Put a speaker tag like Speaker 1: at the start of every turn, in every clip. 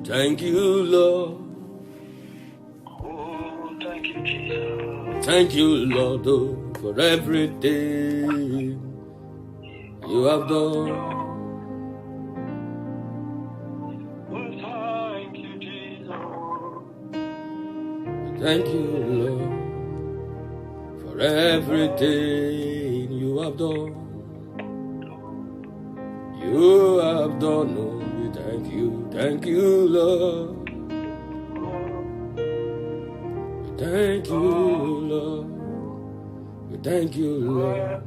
Speaker 1: Thank you, Lord.
Speaker 2: Oh, thank you, Jesus.
Speaker 1: Thank you, Lord, for everything you have done.
Speaker 2: Oh, thank you, Jesus.
Speaker 1: Thank you, Lord, for everything you have done. You have done, oh, we thank you, Lord. Thank you, Lord. We thank you, Lord,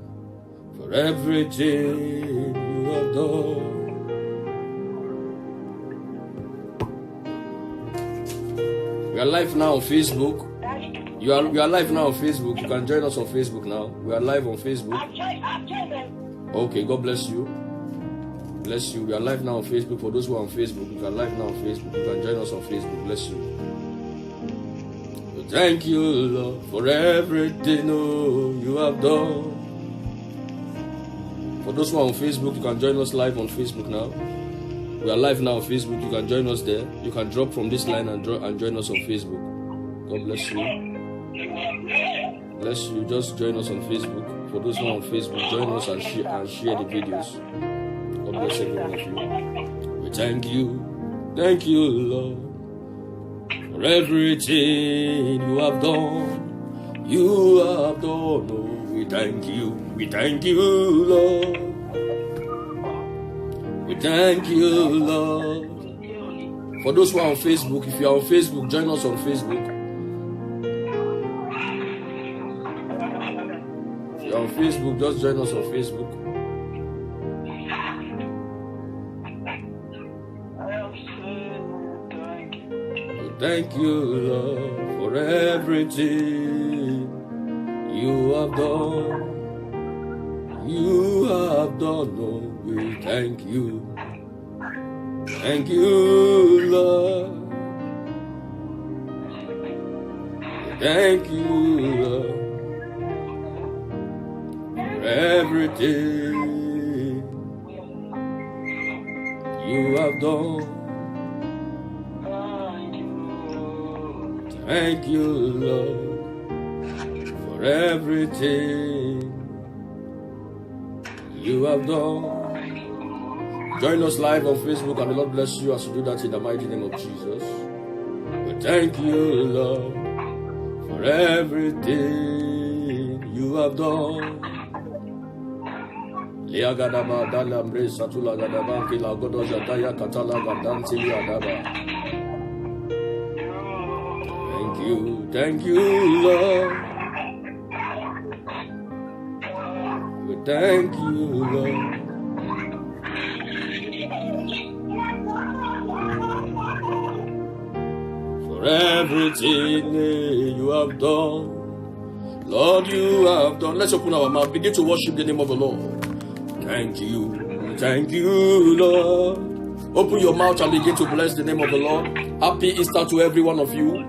Speaker 1: for everything you have done. We are live now on Facebook. We are live now on Facebook. You can join us on Facebook now. We are live on Facebook. Okay, God bless you. Bless you. We are live now on Facebook. For those who are on Facebook, you can live now on Facebook. You can join us on Facebook. Bless you. Thank you, Lord, for everything you have done. For those who are on Facebook, you can join us live on Facebook now. We are live now on Facebook. You can join us there. You can drop from this line and join us on Facebook. God bless you. Bless you. Just join us on Facebook. For those who are on Facebook, join us and share the videos. God bless every one of you. We thank you. Thank you, Lord, for everything you have done. You have done, oh, we thank you. We thank you, Lord. We thank you, Lord. For those who are on Facebook, if you are on Facebook, join us on Facebook. If you are on Facebook, just join us on Facebook. Thank you, Lord, for everything you have done. You have done, oh, we thank you. Thank you, Lord. Thank you, Lord, for everything you have done. Thank you, Lord, for everything you have done. Join us live on Facebook, and the Lord bless you as you do that in the mighty name of Jesus. We thank you, Lord, for everything you have done. Thank you, Lord. We thank you, Lord. For everything you have done. Lord, you have done. Let's open our mouth. Begin to worship the name of the Lord. Thank you. Thank you, Lord. Open your mouth and begin to bless the name of the Lord. Happy Easter to every one of you.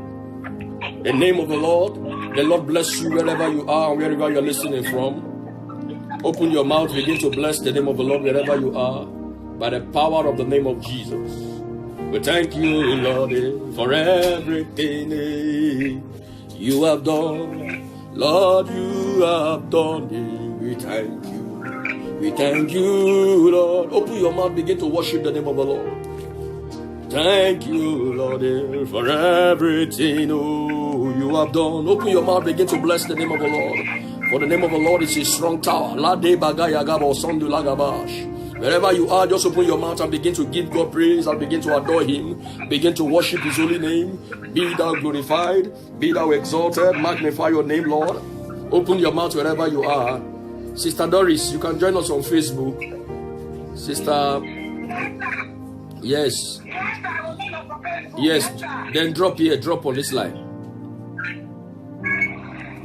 Speaker 1: The name of the Lord bless you wherever you are and wherever you are listening from. Open your mouth, begin to bless the name of the Lord wherever you are by the power of the name of Jesus. We thank you, Lord, for everything you have done. Lord, you have done it. We thank you. We thank you, Lord. Open your mouth, begin to worship the name of the Lord. Thank you, Lord, for everything you have done. Open your mouth, begin to bless the name of the Lord. For the name of the Lord is a strong tower. Wherever you are, just open your mouth and begin to give God praise and begin to adore Him. Begin to worship His holy name. Be thou glorified, be thou exalted. Magnify your name, Lord. Open your mouth wherever you are. Sister Doris, you can join us on Facebook. Sister, yes. Yes, then drop here, drop on this line.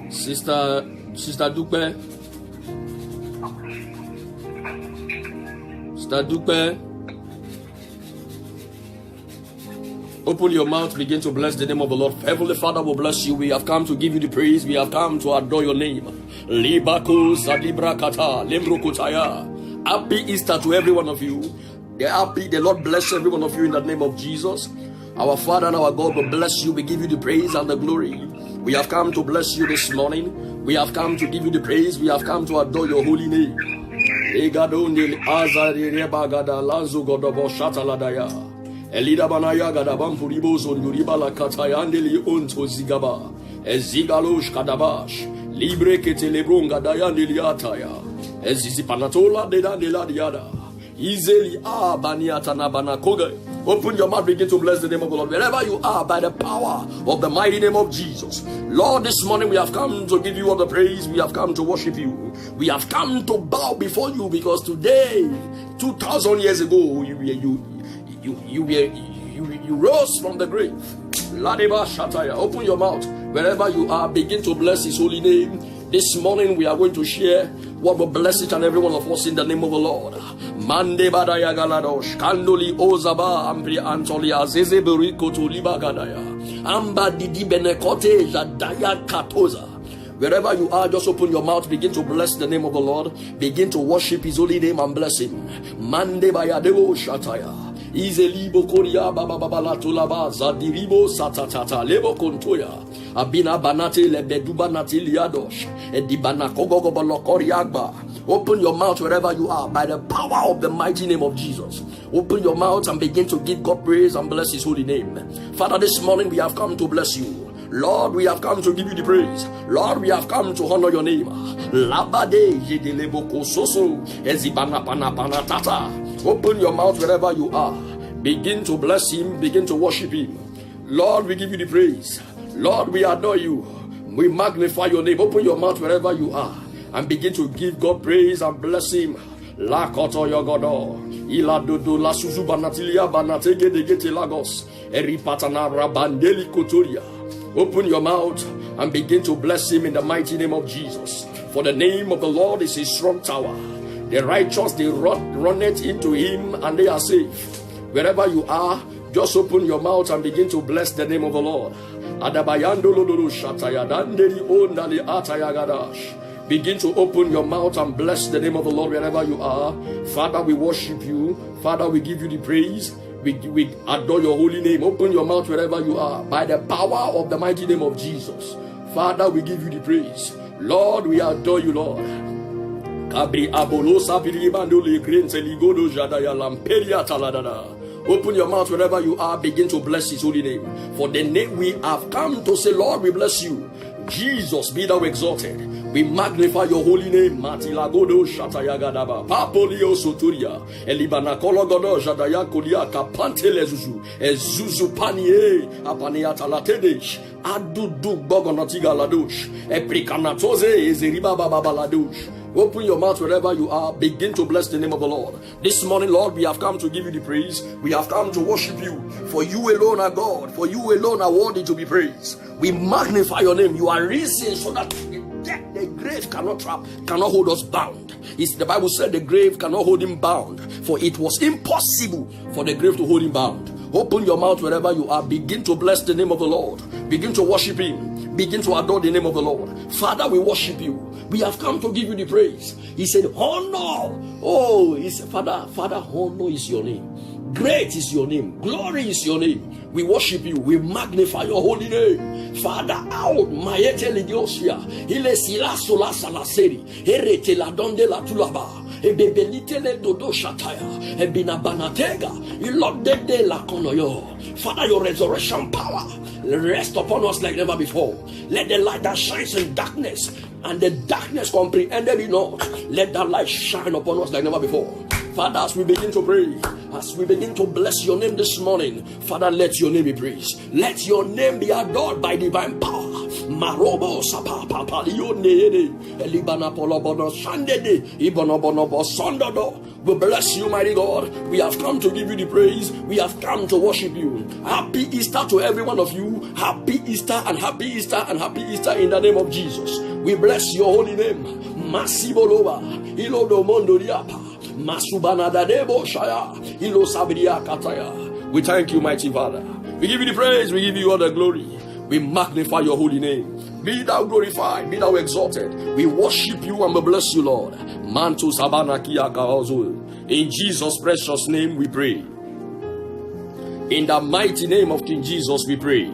Speaker 1: Sister Dupe. Sister Dupe. Open your mouth, begin to bless the name of the Lord. Heavenly Father will bless you. We have come to give you the praise. We have come to adore your name. Happy Easter to every one of you. They're happy. The Lord bless every one of you in the name of Jesus. Our Father and our God will bless you. We give you the praise and the glory. We have come to bless you this morning. We have come to give you the praise. We have come to adore your holy name. Elida banaya gadabam puribo zonduriba la katayandeli unto zigaba. Ezigalosh kadabash. Libre ketelebronga dayandeli ataya. Ezizipanatola dedandela diada. Easily baniatana banakoga. Open your mouth, begin to bless the name of the Lord. Wherever you are, by the power of the mighty name of Jesus. Lord, this morning we have come to give you all the praise. We have come to worship you. We have come to bow before you because today, 2,000 years ago, you rose from the grave. Ladeba Shataya. Open your mouth. Wherever you are, begin to bless his holy name. This morning we are going to share what will bless each and every one of us in the name of the Lord. Mande badaya galadosh, kandoli ozaba ampri antoli azeze beriko tuliba gadaya, amba didi benekote jadaya katoza. Wherever you are, just open your mouth, begin to bless the name of the Lord, begin to worship his holy name and bless him. Mande bayadebo shataya. Izelibo koria baba baba la tulaba zadiribo satatata lebo kontoya abina banate lebeduba natiliadosh edibana kogogo balokoriagba. Open your mouth wherever you are by the power of the mighty name of Jesus. Open your mouth and begin to give God praise and bless his holy name. Father, this morning we have come to bless you. Lord, we have come to give you the praise. Lord, we have come to honor your name. Labade yedeleboko soso ezibana pana pana tata. Open your mouth wherever you are. Begin to bless him. Begin to worship him. Lord, we give you the praise. Lord, we adore you. We magnify your name. Open your mouth wherever you are and begin to give God praise and bless him. La koto yogodo. Ila dodo la suzuba natilia banatege de gete lagos. Eripatana rabandeli kotoria. Open your mouth and begin to bless him in the mighty name of Jesus. For the name of the Lord is a strong tower. The righteous, they run it into him and they are safe. Wherever you are, just open your mouth and begin to bless the name of the Lord. Begin to open your mouth and bless the name of the Lord wherever you are. Father, we worship you. Father, we give you the praise. We adore your holy name. Open your mouth wherever you are by the power of the mighty name of Jesus. Father, we give you the praise. Lord, we adore you, Lord. Open your mouth wherever you are. Begin to bless his holy name. For the name we have come to say, Lord, we bless you. Jesus, be thou exalted. We magnify your holy name. Matilagodo Shatayagadaba. Papolio Soturia. Elibana Kologodo Jadaya Kolia Kapante Lezuzu. Ezuzu Panie. Apaniata Latedesh. Adudu Bogonotiga Ladush. Eprikanatoze Ezeriba Baba Ladush. Open your mouth wherever you are. Begin to bless the name of the Lord. This morning, Lord, we have come to give you the praise. We have come to worship you. For you alone are God. For you alone are worthy to be praised. We magnify your name. You are risen so that the grave cannot hold us bound. The Bible said the grave cannot hold him bound. For it was impossible for the grave to hold him bound. Open your mouth wherever you are. Begin to bless the name of the Lord. Begin to worship him. Begin to adore the name of the Lord. Father, we worship you. We have come to give you the praise. He said, honor. Oh, he said, Father, honor is your name. Great is your name. Glory is your name. We worship you. We magnify your holy name. Father, out. Maete legiosia. Ile sila sola salaseri. Erete la donde la tulaba. Ebebelite le dodo shataya. Ebina banatega. Ilodede la konoyo. Father, your resurrection power rest upon us like never before. Let the light that shines in darkness and the darkness comprehended it not. Let that light shine upon us like never before. Father, as we begin to pray, as we begin to bless your name this morning, Father, let your name be praised. Let your name be adored by divine power. Marobo sapa papa lionede elibana polobono shandede ibonobonobo sondodo. We bless you, mighty God. We have come to give you the praise. We have come to worship you. Happy Easter to every one of you. Happy Easter and happy Easter and happy Easter in the name of Jesus. We bless your holy name. Masiboloba ilodo mondo diapa masubana dadebo shaya ilo sabidia kataya. We thank you, mighty Father. We give you the praise. We give you all the glory. We magnify your holy name. Be thou glorified, be thou exalted. We worship you and we bless you, Lord. Mantu sabana kia kaozu. In Jesus' precious name we pray. In the mighty name of King Jesus we pray.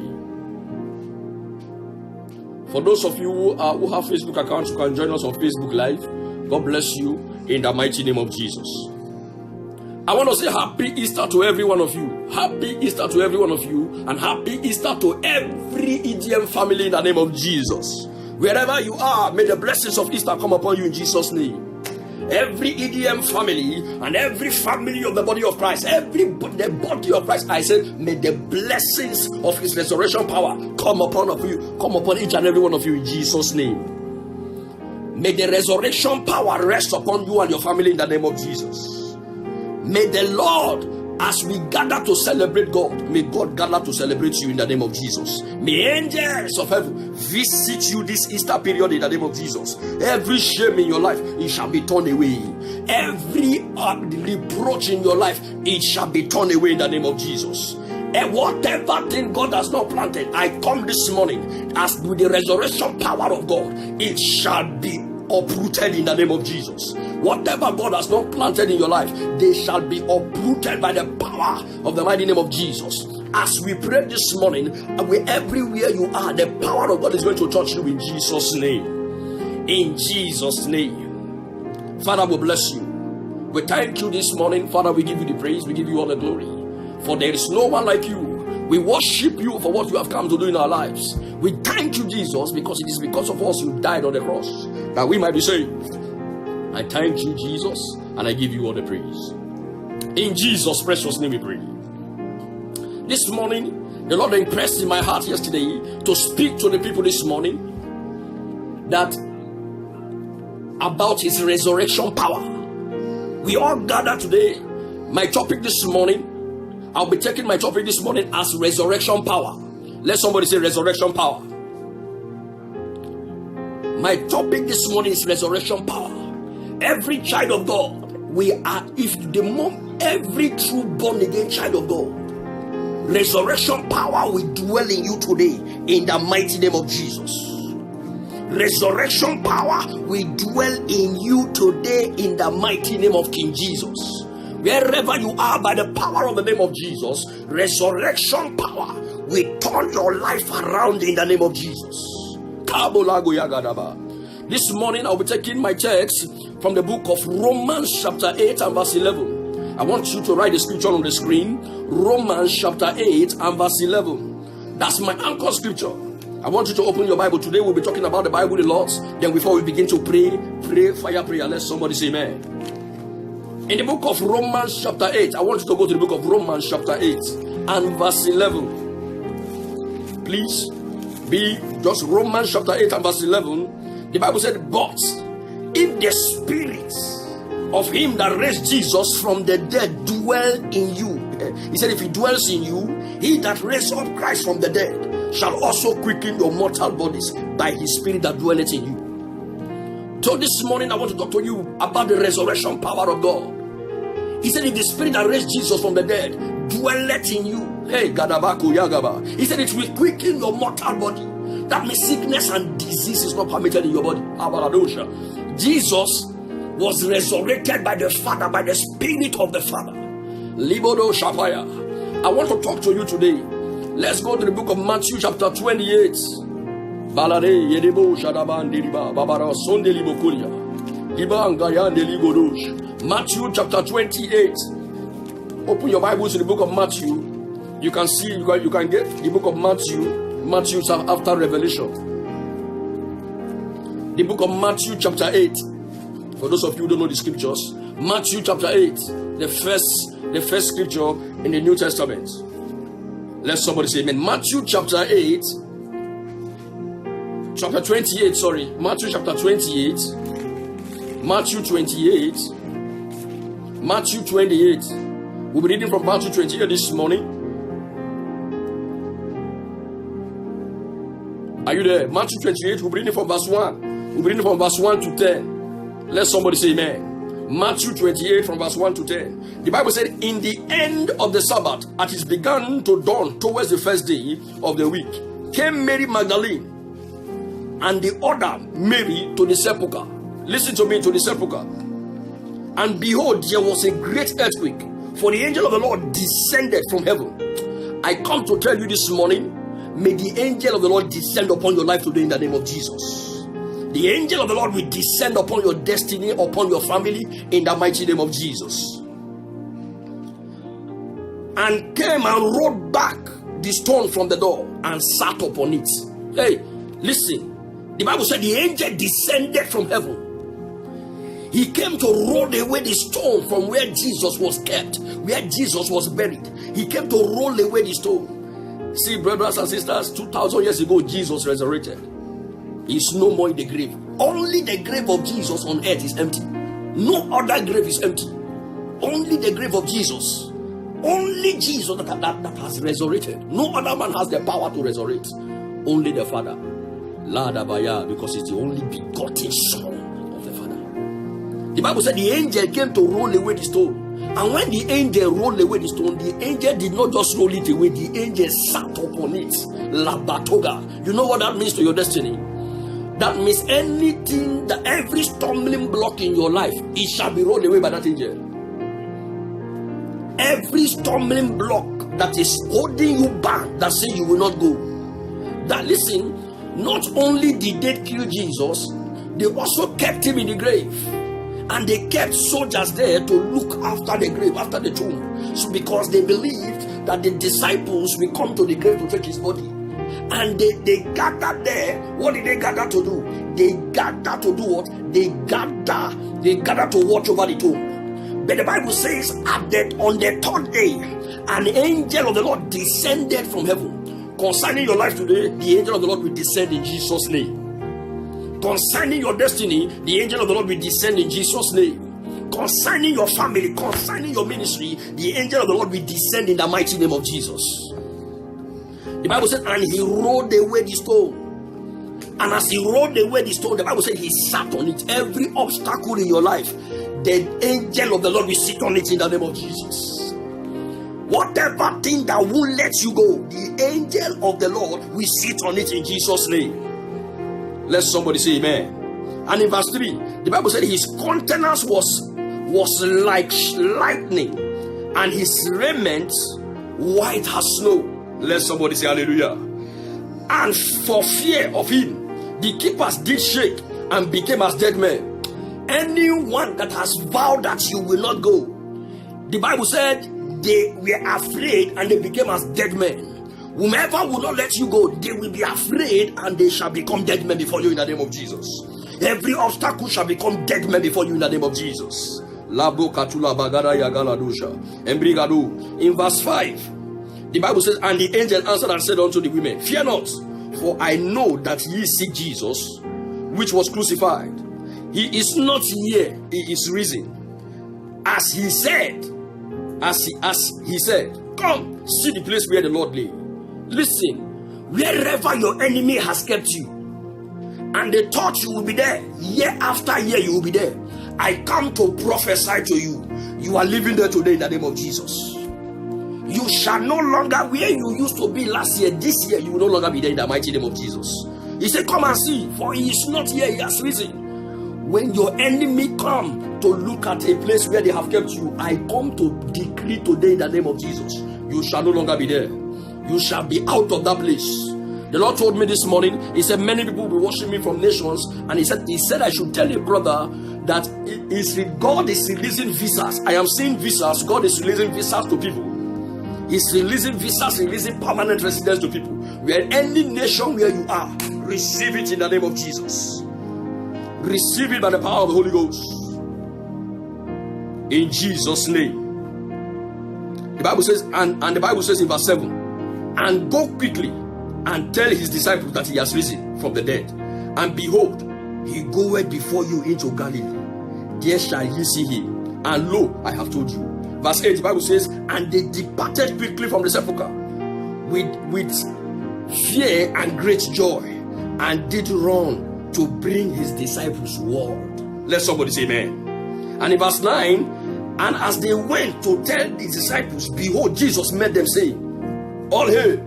Speaker 1: For those of you who have Facebook accounts, you can join us on Facebook Live. God bless you in the mighty name of Jesus. I want to say happy Easter to every one of you. Happy Easter to every one of you. And happy Easter to every EDM family in the name of Jesus. Wherever you are, may the blessings of Easter come upon you in Jesus' name. Every EDM family and every family of the body of Christ, the body of Christ, I said, may the blessings of his resurrection power come upon you, come upon each and every one of you in Jesus' name. May the resurrection power rest upon you and your family in the name of Jesus. May the Lord, as we gather to celebrate God, may God gather to celebrate you in the name of Jesus. May angels of heaven visit you this Easter period in the name of Jesus. Every shame in your life, it shall be turned away. Every reproach in your life, it shall be turned away in the name of Jesus. And whatever thing God has not planted, I come this morning as with the resurrection power of God, it shall be uprooted in the name of Jesus. Whatever God has not planted in your life, they shall be uprooted by the power of the mighty name of Jesus. As we pray this morning, everywhere you are, the power of God is going to touch you in Jesus' name. In Jesus' name. Father, we bless you. We thank you this morning. Father, we give you the praise. We give you all the glory. For there is no one like you. We worship you for what you have come to do in our lives. We thank you, Jesus, because it is because of us you died on the cross, that we might be saved. I thank you, Jesus, and I give you all the praise. In Jesus' precious name we pray. This morning, the Lord impressed in my heart yesterday to speak to the people this morning that about his resurrection power. We all gather today. My topic this morning, I'll be taking my topic this morning as resurrection power. Let somebody say resurrection power. My topic this morning is resurrection power. Every child of God, every true born again child of God, resurrection power will dwell in you today in the mighty name of Jesus. Resurrection power will dwell in you today in the mighty name of King Jesus. Wherever you are, by the power of the name of Jesus, resurrection power will turn your life around in the name of Jesus. This morning I'll be taking my text from the book of Romans chapter 8 and verse 11. I want you to write the scripture on the screen. Romans chapter 8 and verse 11. That's my anchor scripture. I want you to open your Bible. Today we'll be talking about the Bible a lot. Then before we begin to pray fire prayer. Let somebody say amen. In the book of Romans chapter 8, I want you to go to the book of Romans chapter 8 and verse 11. Please be just Romans chapter 8 and verse 11. The Bible said, but if the spirit of him that raised Jesus from the dead dwell in you. He said, if he dwells in you, he that raised up Christ from the dead shall also quicken your mortal bodies by his spirit that dwelleth in you. So this morning I want to talk to you about the resurrection power of God. He said, if the spirit that raised Jesus from the dead dwelleth in you, hey, Gadabaku Yagaba, he said it will quicken your mortal body. That means sickness and disease is not permitted in your body. Jesus was resurrected by the Father, by the Spirit of the Father. Libodo Shapaya. I want to talk to you today. Let's go to the book of Matthew chapter 28. Balade Yedebo Shadaban Diriba Babara Sondeli Bokuria. Iban Gayan Deligodosh. Matthew chapter 28. Open your Bibles to the book of Matthew. You can see, you can get the book of Matthew. Matthew after Revelation. The book of Matthew chapter 8. For those of you who don't know the scriptures, Matthew chapter 8, the first scripture in the New Testament. Let somebody say amen. Matthew chapter 8, chapter 28, sorry. Matthew chapter 28. Matthew 28. Matthew 28. We'll be reading from Matthew 28 this morning. Are you there? Matthew 28, we'll be reading from verse 1. We'll be reading from verse 1 to 10. Let somebody say amen. Matthew 28 from verse 1 to 10. The Bible said, in the end of the Sabbath, as it began to dawn towards the first day of the week, came Mary Magdalene and the other Mary to the sepulchre. Listen to me, to the sepulchre. And behold, there was a great earthquake, for the angel of the Lord descended from heaven. I come to tell you this morning, may the angel of the Lord descend upon your life today in the name of Jesus. The angel of the Lord will descend upon your destiny, upon your family, in the mighty name of Jesus. And came and rolled back the stone from the door and sat upon it. Hey, listen. The Bible said the angel descended from heaven. He came to roll away the stone from where Jesus was kept, where Jesus was buried. He came to roll away the stone. See, brothers and sisters, 2,000 years ago, Jesus resurrected. He's no more in the grave. Only the grave of Jesus on earth is empty. No other grave is empty. Only the grave of Jesus. Only Jesus that has resurrected. No other man has the power to resurrect. Only the Father. Ladabaya, because it's the only begotten Son of the Father. The Bible said the angel came to roll away the stone. And when the angel rolled away the stone, the angel did not just roll it away, the angel sat upon it. Labatoga. You know what that means to your destiny? That means anything, that every stumbling block in your life, it shall be rolled away by that angel. Every stumbling block that is holding you back, that say you will not go. That, listen, not only did they kill Jesus, they also kept him in the grave. And they kept soldiers there to look after the grave, after the tomb. So because they believed that the disciples will come to the grave to take his body. And they gathered there. What did they gather to do? They gathered to do what? They gathered to watch over the tomb. But the Bible says on the third day, an angel of the Lord descended from heaven. Concerning your life today, the angel of the Lord will descend in Jesus' name. Concerning your destiny, the angel of the Lord will descend in Jesus' name. Concerning your family, concerning your ministry, the angel of the Lord will descend in the mighty name of Jesus. The Bible said, and he rolled away the stone. And as he rolled away the stone, the Bible said he sat on it. Every obstacle in your life, the angel of the Lord will sit on it in the name of Jesus. Whatever thing that won't let you go, the angel of the Lord will sit on it in Jesus' name. Let somebody say amen. And in verse 3, the Bible said his countenance was like lightning, and his raiment white as snow. Let somebody say hallelujah. And for fear of him, the keepers did shake and became as dead men. Anyone that has vowed that you will not go, the Bible said they were afraid and they became as dead men. Whomever will not let you go, they will be afraid and they shall become dead men before you in the name of Jesus. Every obstacle shall become dead men before you in the name of Jesus. In verse 5, the Bible says, and the angel answered and said unto the women, fear not, for I know that ye seek Jesus, which was crucified. He is not here, he is risen. As he said, come, see the place where the Lord lay. Listen, wherever your enemy has kept you, and they thought you will be there, year after year you will be there, I come to prophesy to you. You are living there today in the name of Jesus. You shall no longer, where you used to be last year, this year you will no longer be there in the mighty name of Jesus. He said, come and see, for he is not here, he has risen. When your enemy come to look at a place where they have kept you, I come to decree today in the name of Jesus, you shall no longer be there. You shall be out of that place. The Lord told me this morning, he said many people will be watching me from nations, and he said I should tell your brother that God is releasing visas. I am seeing visas. God is releasing visas to people. He's releasing visas, releasing permanent residence to people. Where any nation where you are, receive it in the name of Jesus. Receive it by the power of the Holy Ghost. In Jesus' name. The Bible says, and the Bible says in verse 7, and go quickly and tell his disciples that he has risen from the dead. And behold, he goeth before you into Galilee. There shall ye see him. And lo, I have told you. Verse 8, the Bible says, and they departed quickly from the sepulchre with fear and great joy, and did run to bring his disciples word. Let somebody say amen. And in verse 9, and as they went to tell the disciples, behold, Jesus met them, saying, all hail.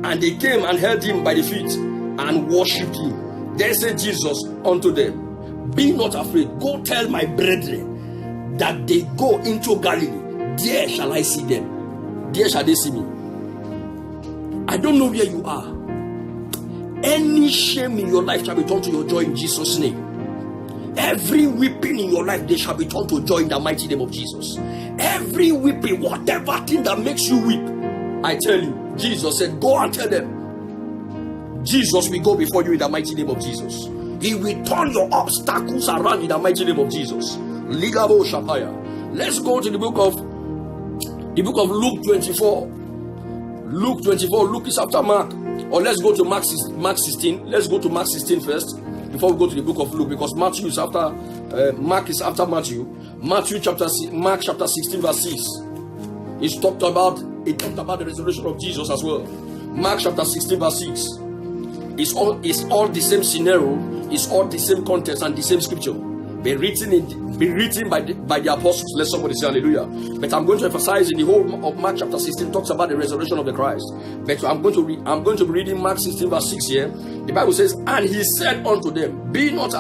Speaker 1: And they came and held him by the feet and worshipped him. Then said Jesus unto them, be not afraid. Go tell my brethren that they go into Galilee, there shall I see them. There shall they see me. I don't know where you are. Any shame in your life shall be turned to your joy in Jesus' name. Every weeping in your life, they shall be turned to joy in the mighty name of Jesus. Every weeping, whatever thing that makes you weep, I tell you, Jesus said, go and tell them. Jesus will go before you in the mighty name of Jesus. He will turn your obstacles around in the mighty name of Jesus. Ligabo Shapaya. Let's go to the book of Luke 24. Luke 24. Luke is after Mark. Or let's go to Mark 16. Let's go to Mark 16 first before we go to the book of Luke, because Matthew is after Mark is after Matthew. Mark chapter 16 verse 6. It talked about the resurrection of Jesus as well. Mark chapter 16 verse 6. It's all the same scenario. It's all the same context and the same scripture. Be written by the apostles. Let somebody say hallelujah. But I'm going to emphasize in the whole of Mark chapter 16 talks about the resurrection of the Christ. But I'm going to be reading Mark 16 verse 6 here. The Bible says, and he said unto them, be not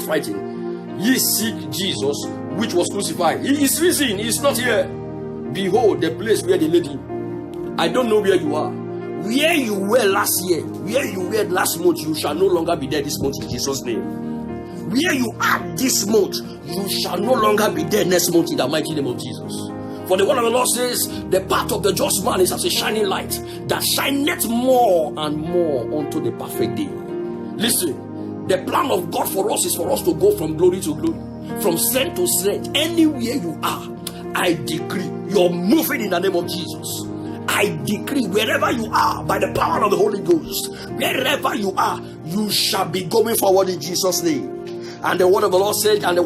Speaker 1: frightened, ye seek Jesus which was crucified. He is risen, he is not here. Behold the place where they laid him. I don't know where you are. Where you were last year, where you were last month, you shall no longer be there this month in Jesus' name. Where you are this month, you shall no longer be there next month in the mighty name of Jesus. For the word of the Lord says, the path of the just man is as a shining light that shineth more and more unto the perfect day. Listen, the plan of God for us is for us to go from glory to glory, from strength to strength. Anywhere you are, I decree you're moving in the name of Jesus. I decree wherever you are, by the power of the Holy Ghost, wherever you are, you shall be going forward in Jesus' name. And the word of the Lord said, and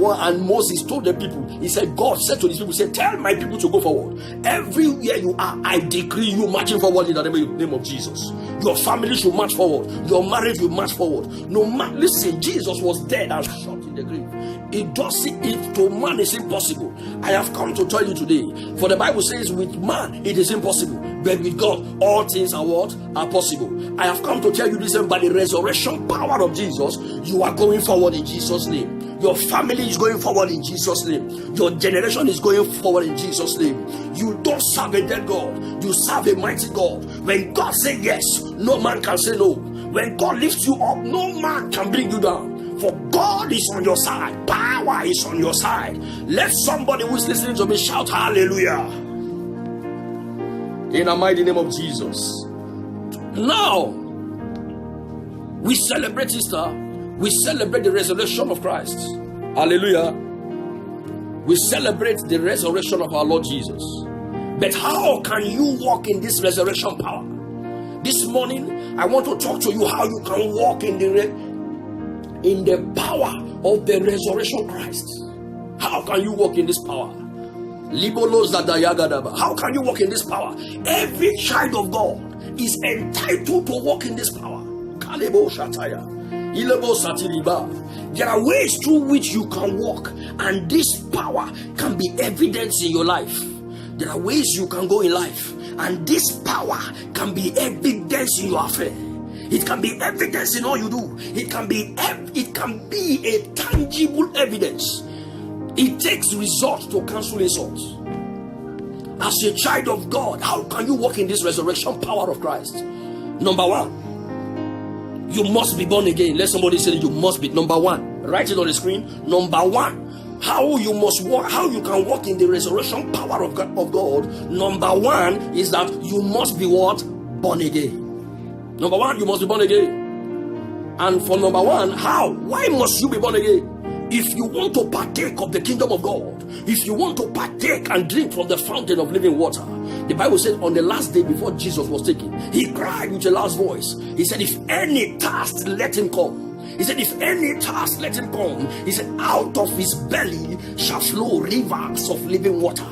Speaker 1: Moses told the people, he said, God said to these people, said, tell my people to go forward. Everywhere you are, I decree you marching forward in the name of Jesus. Your family should march forward. Your marriage will march forward. Listen, Jesus was dead and shot in the grave. It does see if to man is impossible. I have come to tell you today, for the Bible says with man it is impossible, but with God all things are what? Are possible. I have come to tell you this, by the resurrection power of Jesus, you are going forward in Jesus' name. Your family is going forward in Jesus' name. Your generation is going forward in Jesus' name. You don't serve a dead God, you serve a mighty God. When God says yes, no man can say no. When God lifts you up, no man can bring you down. For God is on your side. Power is on your side. Let somebody who is listening to me shout hallelujah. In the mighty name of Jesus. Now, we celebrate Easter. We celebrate the resurrection of Christ. Hallelujah. We celebrate the resurrection of our Lord Jesus. But how can you walk in this resurrection power? This morning, I want to talk to you how you can walk in the power of the resurrection Christ. How can you walk in this power? How can you walk in this power? Every child of God is entitled to walk in this power. There are ways through which you can walk, and this power can be evidence in your life. There are ways you can go in life, and this power can be evidence in your affair. It can be evidence in all you do. It can be a tangible evidence. It takes results to cancel insults. As a child of God, how can you walk in this resurrection power of Christ? Number one, you must be born again. Let somebody say you must be. Number one, write it on the screen. Number one, how you can walk in the resurrection power of God. Number one is that you must be what? Born again. Number one, you must be born again. And for number one, how? Why must you be born again? If you want to partake of the kingdom of God, if you want to partake and drink from the fountain of living water, the Bible says on the last day before Jesus was taken, he cried with a loud voice. He said, if any thirst, let him come. He said, if any thirst, let him come. He said, out of his belly shall flow rivers of living water.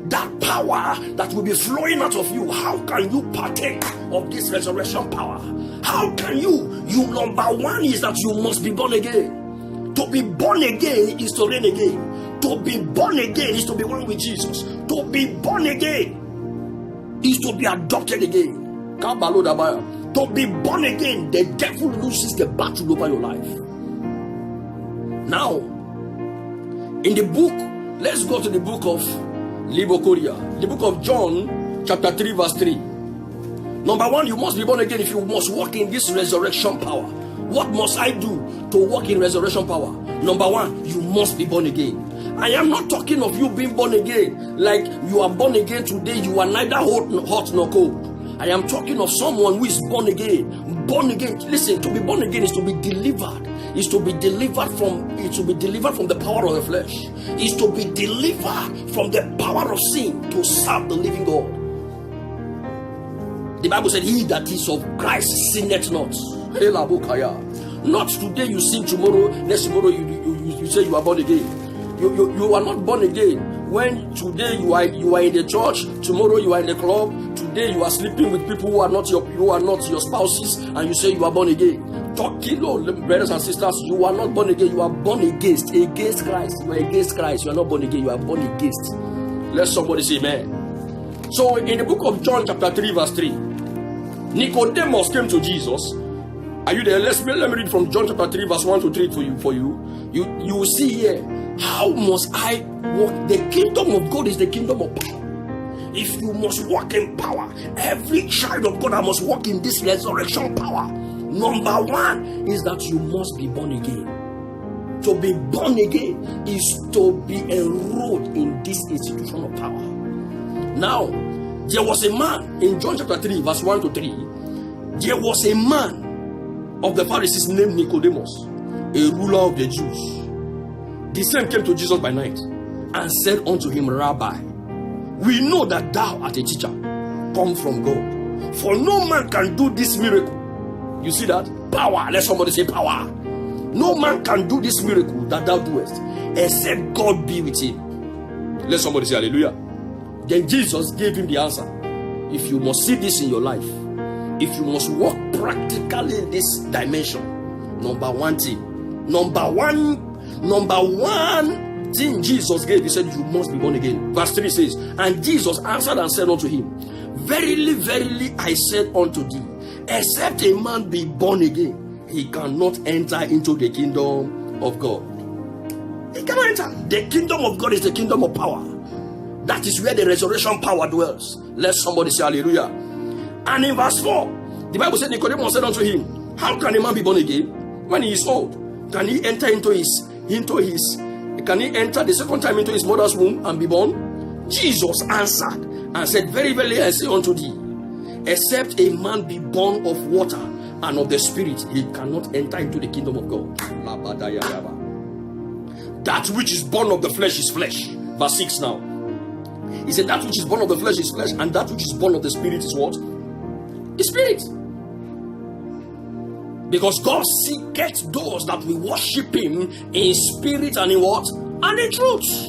Speaker 1: That power that will be flowing out of you, how can you partake of this resurrection power? How can you? Number one is that you must be born again. To be born again is to reign again. To be born again is to be one with Jesus. To be born again is to be adopted again. To be born again, the devil loses the battle over your life. Now, in the book Let's go to the book of Libokoria, the book of John, chapter 3, verse 3. Number one, you must be born again if you must walk in this resurrection power. What must I do to walk in resurrection power? Number one, you must be born again. I am not talking of you being born again like you are born again today, you are neither hot nor cold. I am talking of someone who is born again. Born again, listen, to be born again is to be delivered. Is to be delivered from the power of the flesh. Is to be delivered from the power of sin to serve the living God. The Bible said, he that is of Christ sinneth not. Not today you sin, tomorrow, next tomorrow you say you are born again. You are not born again. When today you are in the church, tomorrow you are in the club, today you are sleeping with people who are not your spouses, and you say you are born again. Brothers and sisters, you are not born again. You are born against Christ. You are against Christ. You are not born again. You are born against. Let somebody say amen. So in the book of John chapter 3 verse 3, Nicodemus came to Jesus. Are you there? Let me read from John chapter 3 verse 1 to 3 for you. You will see here, how must I walk? The kingdom of God is the kingdom of power. If you must walk in power, every child of God must walk in this resurrection power. Number one is that you must be born again. To be born again is to be enrolled in this institution of power. Now, there was a man in John chapter 3 verse 1 to 3. There was a man of the Pharisees named Nicodemus, a ruler of the Jews. The same came to Jesus by night and said unto him, Rabbi, we know that thou art a teacher, come from God. For no man can do this miracle. You see that? Power. Let somebody say power. No man can do this miracle that thou doest, except God be with him. Let somebody say hallelujah. Then Jesus gave him the answer. If you must see this in your life, if you must walk practically in this dimension, number one thing Jesus gave, he said, you must be born again. Verse 3 says, and Jesus answered and said unto him, verily, verily, I said unto thee, except a man be born again, he cannot enter into the kingdom of God. He cannot enter. The kingdom of God is the kingdom of power. That is where the resurrection power dwells. Let somebody say hallelujah. And in verse 4, the Bible said, Nicodemus said unto him, how can a man be born again when he is old? Can he enter can he enter the second time into his mother's womb and be born? Jesus answered and said, very, very, I say unto thee, except a man be born of water and of the Spirit, he cannot enter into the kingdom of God. That which is born of the flesh is flesh. Verse 6 now. He said, that which is born of the flesh is flesh, and that which is born of the Spirit is what? The Spirit. Because God seeketh those that will worship him in spirit and in what? And in truth.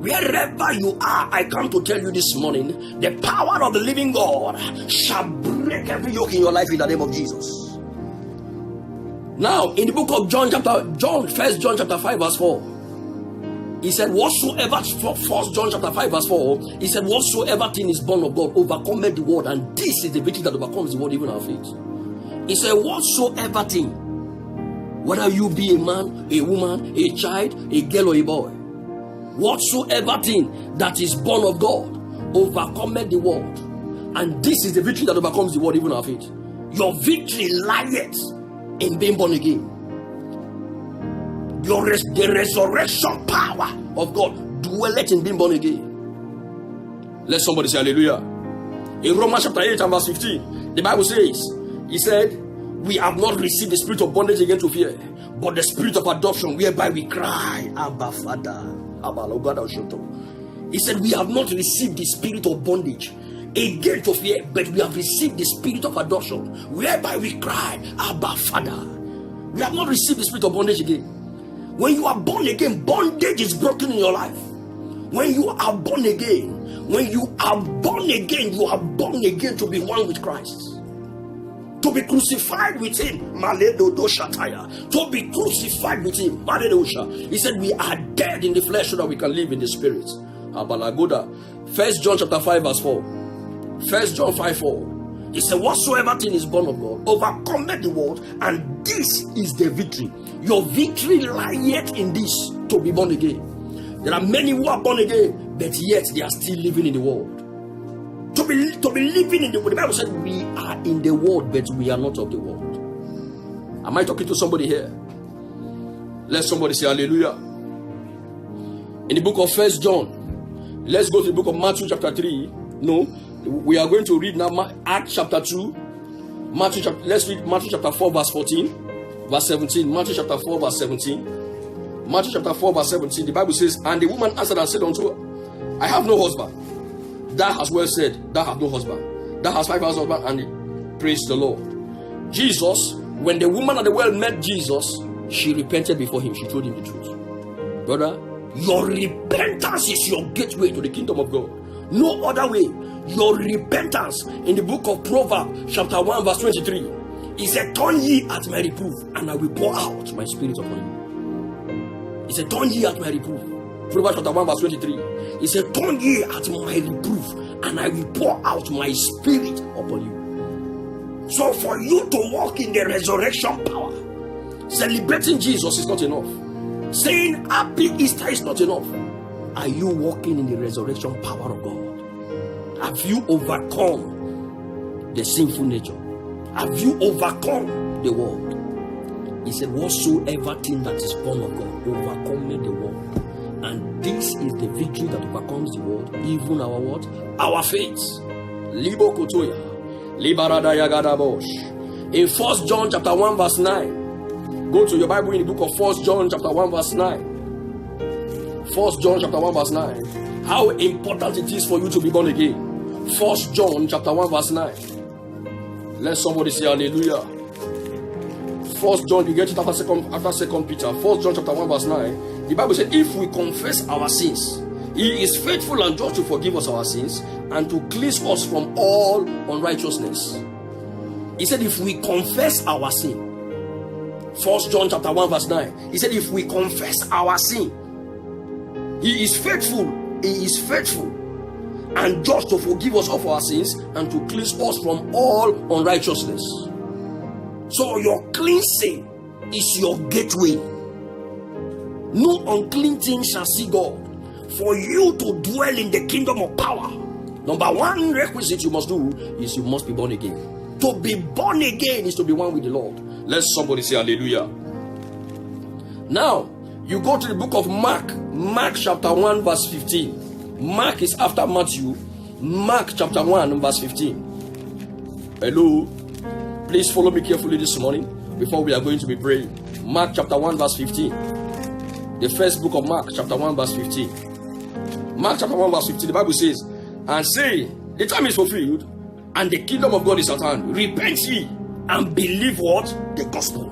Speaker 1: Wherever you are, I come to tell you this morning, the power of the living God shall break every yoke in your life in the name of Jesus. Now, in the book of John 1 John chapter 5 verse 4, he said, whatsoever, 1 John chapter 5 verse 4, he said, whatsoever thing is born of God overcometh the world, and this is the victory that overcomes the world, even our faith. He said, whatsoever thing, whether you be a man, a woman, a child, a girl or a boy, whatsoever thing that is born of God overcometh the world, and this is the victory that overcomes the world, even our faith. Your victory lieth in being born again. The resurrection power of God dwelleth in being born again. Let somebody say hallelujah. In Romans chapter 8 and verse 15, the Bible says, he said, we have not received the spirit of bondage again to fear, but the spirit of adoption, whereby we cry, Abba Father. He said, we have not received the spirit of bondage again to fear, but we have received the spirit of adoption, whereby we cry, Abba Father. We have not received the spirit of bondage again. When you are born again, bondage is broken in your life. When you are born again, you are born again to be one with Christ. To be crucified with him. To be crucified with him. He said, we are dead in the flesh so that we can live in the spirit. 1 John chapter 5 verse 4. 1 John 5:4. He said, whatsoever thing is born of God overcometh the world, and this is the victory. Your victory lieth in this, to be born again. There are many who are born again, but yet they are still living in the world. To be living in the world, the Bible said we are in the world, but we are not of the world. Am I talking to somebody here? Let somebody say hallelujah. In the book of 1 John, let's go to the book of Matthew chapter 3. No, we are going to read now Acts chapter 2. Let's read Matthew chapter 4 verse 14, verse 17. Matthew chapter 4 verse 17. Matthew chapter 4 verse 17. The Bible says, and the woman answered and said unto her, I have no husband. Thou hast well said, thou hast no husband. Thou hast 5 husbands, and praise the Lord. Jesus, when the woman at the well met Jesus, she repented before him. She told him the truth. Brother, your repentance is your gateway to the kingdom of God. No other way. Your repentance, in the book of Proverbs chapter 1 verse 23, he said, turn ye at my reproof, and I will pour out my spirit upon you. He said, turn ye at my reproof. Proverbs chapter 1 verse 23. He said, turn ye at my reproof, and I will pour out my spirit upon you. So for you to walk in the resurrection power, celebrating Jesus is not enough. Saying happy Easter is not enough. Are you walking in the resurrection power of God? Have you overcome the sinful nature? Have you overcome the world? He said, whatsoever thing that is born of God overcometh the world. And this is the victory that overcomes the world, even our what? Our faith. Libo kotoya. Libaradaya gadabosh. In 1 John chapter 1 verse 9. Go to your Bible in the book of 1 John chapter 1 verse 9. 1 John chapter 1 verse 9. How important it is for you to be born again. 1 John chapter 1 verse 9. Let somebody say hallelujah. 1 John, you get it after second Peter. 1 John chapter 1 verse 9. The Bible said, if we confess our sins, he is faithful and just to forgive us our sins and to cleanse us from all unrighteousness. He said, if we confess our sin. 1 John chapter 1 verse 9. He said, if we confess our sin, he is faithful. He is faithful and just to forgive us of our sins and to cleanse us from all unrighteousness. So your cleansing is your gateway. No unclean thing shall see God. For you to dwell in the kingdom of power, number one requisite you must do is you must be born again. To be born again is to be one with the Lord. Let somebody say hallelujah. Now, you go to the book of Mark. Mark chapter 1 verse 15. Mark is after Matthew. Mark chapter 1 verse 15. Hello. Please follow me carefully this morning before we are going to be praying. Mark chapter 1 verse 15. The first book of Mark chapter 1 verse 15. Mark chapter 1 verse 15. The Bible says, and saying, the time is fulfilled and the kingdom of God is at hand. Repent ye and believe what? The gospel.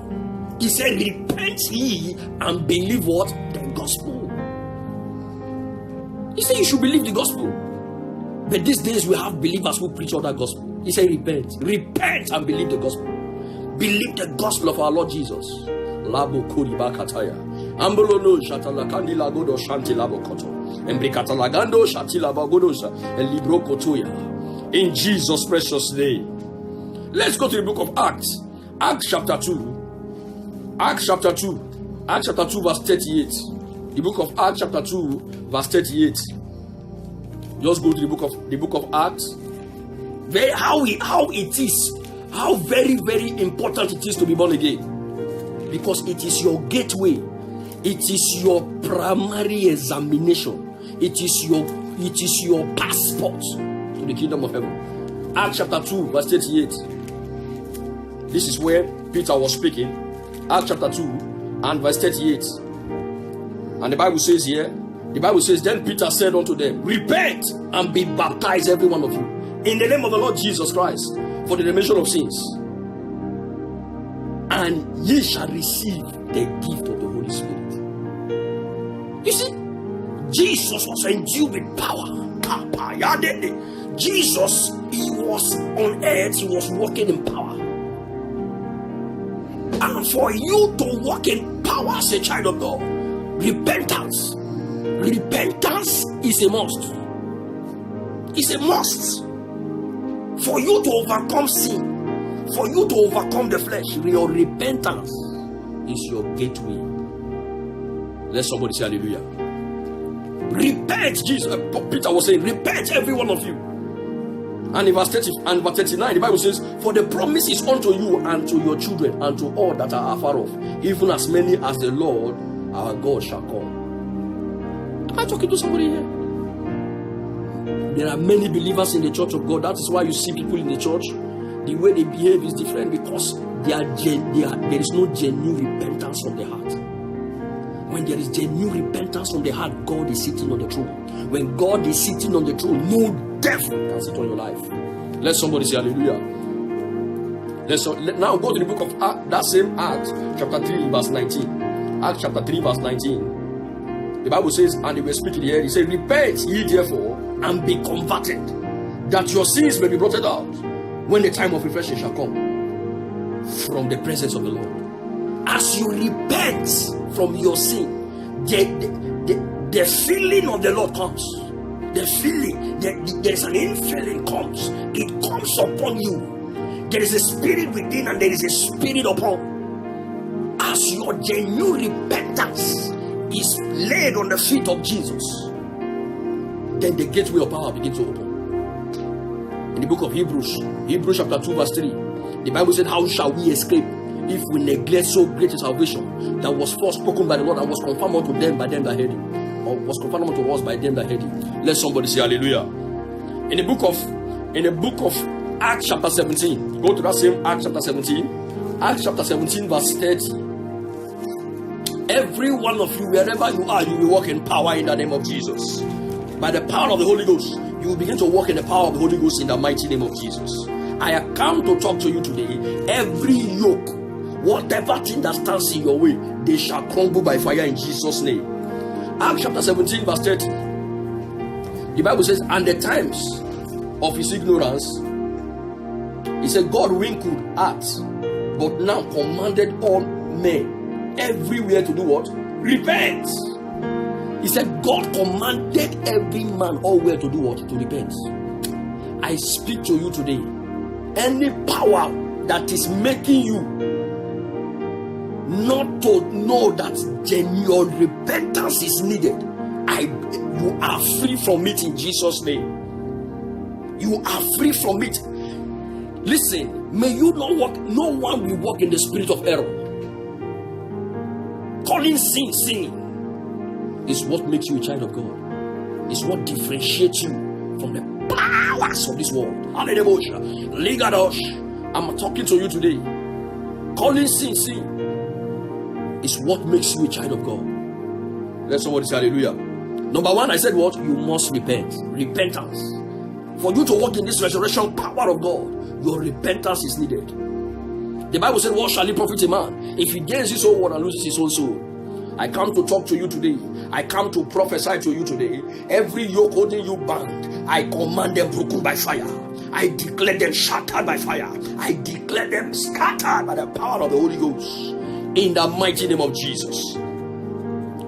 Speaker 1: He said, repent ye and believe what? The gospel. He said you should believe the gospel. But these days we have believers who preach other gospel. He said repent. Repent and believe the gospel. Believe the gospel of our Lord Jesus. Labo Kuriba Kataya. Ambolono Shatalakandi Lagodo Shanti Labokoto. Embrikatalagando Shatila Bagodosa. And Libro Kotoya. In Jesus' precious name. Let's go to the book of Acts. Acts chapter 2. Acts chapter 2. Acts chapter 2 verse 38. The book of Acts chapter 2 verse 38. Just go to the book of Acts. How very, very important it is to be born again. Because it is your gateway. It is your primary examination. It is your passport to the kingdom of heaven. Acts chapter 2 verse 38. This is where Peter was speaking. Acts chapter 2 and verse 38. And the Bible says here, then Peter said unto them, repent and be baptized every one of you in the name of the Lord Jesus Christ for the remission of sins, and ye shall receive the gift of the Holy Spirit. You see, Jesus was endued with power. Jesus, he was on earth, he was walking in power. And for you to walk in power as a child of God, repentance is a must. It's a must. For you to overcome sin, for you to overcome the flesh, your repentance is your gateway. Let somebody say hallelujah. Repent, Jesus. Peter was saying, repent, every one of you. And in verse 30 and verse 39, the Bible says, for the promise is unto you and to your children and to all that are afar off, even as many as the Lord our God shall come. Am I talking to somebody here? There are many believers in the church of God. That is why you see people in the church, the way they behave is different, because there is no genuine repentance from the heart. When there is genuine repentance from the heart, God is sitting on the throne. When God is sitting on the throne, no devil can sit on your life. Let somebody say hallelujah. Let's now go to the book of Acts, that same Acts chapter 3 verse 19. Acts chapter 3 verse 19. The Bible says, and they were speaking here, he said, repent ye therefore and be converted, that your sins may be blotted out, when the time of refreshing shall come from the presence of the Lord. As you repent from your sin, the feeling of the Lord comes. The feeling, there's an infilling comes. It comes upon you. There is a spirit within and there is a spirit upon. As your genuine repentance is laid on the feet of Jesus, then the gateway of power begins to open. In the book of Hebrews chapter 2 verse 3, the Bible said, how shall we escape if we neglect so great a salvation that was first spoken by the Lord and was confirmed unto them by them that heard him, or was confirmed unto us by them that heard him? Let somebody say hallelujah. In the book of Acts chapter 17, go to that same Acts chapter 17. Acts chapter 17 verse 30. Every one of you, wherever you are, you will walk in power in the name of Jesus. By the power of the Holy Ghost, you will begin to walk in the power of the Holy Ghost in the mighty name of Jesus. I have come to talk to you today. Every yoke, whatever thing that stands in your way, they shall crumble by fire in Jesus' name. Acts chapter 17 verse 30. The Bible says, and the times of his ignorance, he said, God winkled at, but now commanded all men everywhere to do what? Repent. He said, God commanded every man alwhere to do what? To repent. I speak to you today. Any power that is making you not to know that genuine repentance is needed, you are free from it in Jesus' name. You are free from it. Listen, may you not walk, no one will walk in the spirit of error. Calling sin is what makes you a child of God. It's what differentiates you from the powers of this world. Hallelujah. I'm talking to you today. Calling sin is what makes you a child of God. Let somebody say hallelujah. Number one, I said what? You must repent. Repentance. For you to walk in this resurrection power of God, your repentance is needed. The Bible said, what shall it profit a man if he gains his whole world and loses his own soul? I come to talk to you today. I come to prophesy to you today. Every yoke holding you bound, I command them broken by fire. I declare them shattered by fire. I declare them scattered by the power of the Holy Ghost. In the mighty name of Jesus.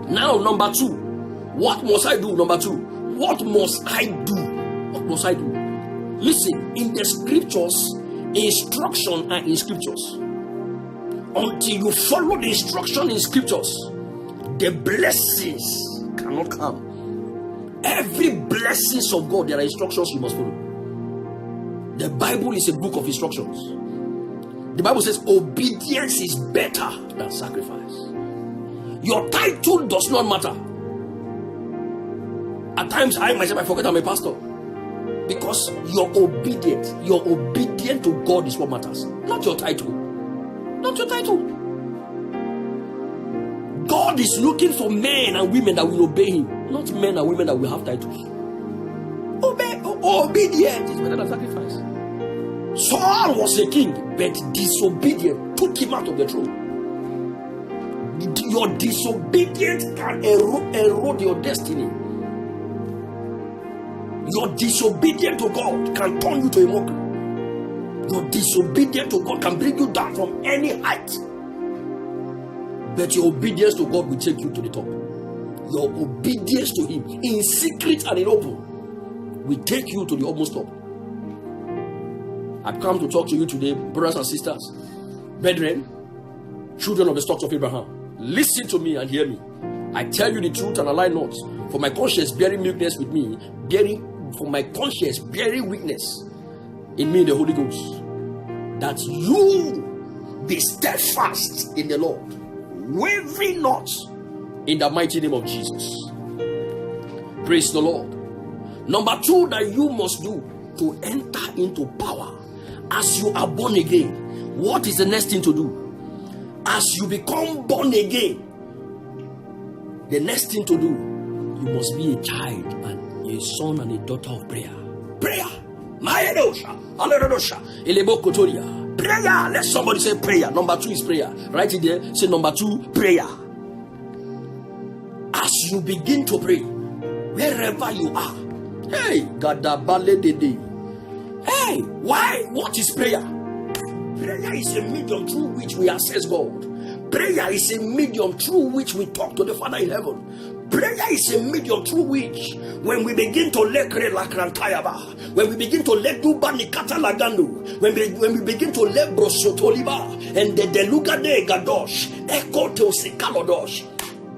Speaker 1: Now, number two. What must I do? Number two. What must I do? What must I do? Listen, in the scriptures, instruction are in scriptures. Until you follow the instruction in scriptures, the blessings cannot come. Every blessings of God, there are instructions you must follow. The Bible is a book of instructions. The Bible says obedience is better than sacrifice. Your title does not matter. At times I myself, I forget I'm a pastor. Because you're obedient to God is what matters. Not your title. Not your title. God is looking for men and women that will obey him, not men and women that will have titles. Obedience is better than sacrifice. Saul was a king, but disobedience took him out of the throne. Your disobedience can erode your destiny. Your disobedience to God can turn you to a mockery. Your disobedience to God can bring you down from any height. But your obedience to God will take you to the top. Your obedience to him, in secret and in open, will take you to the almost top. I've come to talk to you today, brothers and sisters, brethren, children of the stocks of Abraham. Listen to me and hear me. I tell you the truth and I lie not. For my conscience bearing meekness with me, for my conscience bearing weakness in me, the Holy Ghost, that you be steadfast in the Lord, wavering not, in the mighty name of Jesus. Praise the Lord. Number 2 that you must do to enter into power as you are born again. What is the next thing to do? As you become born again, the next thing to do, you must be a child and a son and a daughter of prayer. Prayer. Prayer. Let somebody say prayer. Number 2 is prayer. Write it there. Say number 2, prayer. As you begin to pray, wherever you are. Hey, Gadabale Dede. Hey, why? What is prayer? Prayer is a medium through which we access God. Prayer is a medium through which we talk to the Father in heaven. Prayer is a medium through which, when we begin to let Lakrantayaba, when we begin to let Dubani Katalagando, when we begin to let Brosotoliba and the Delugade Gadosh, Eko Teosikalodosh.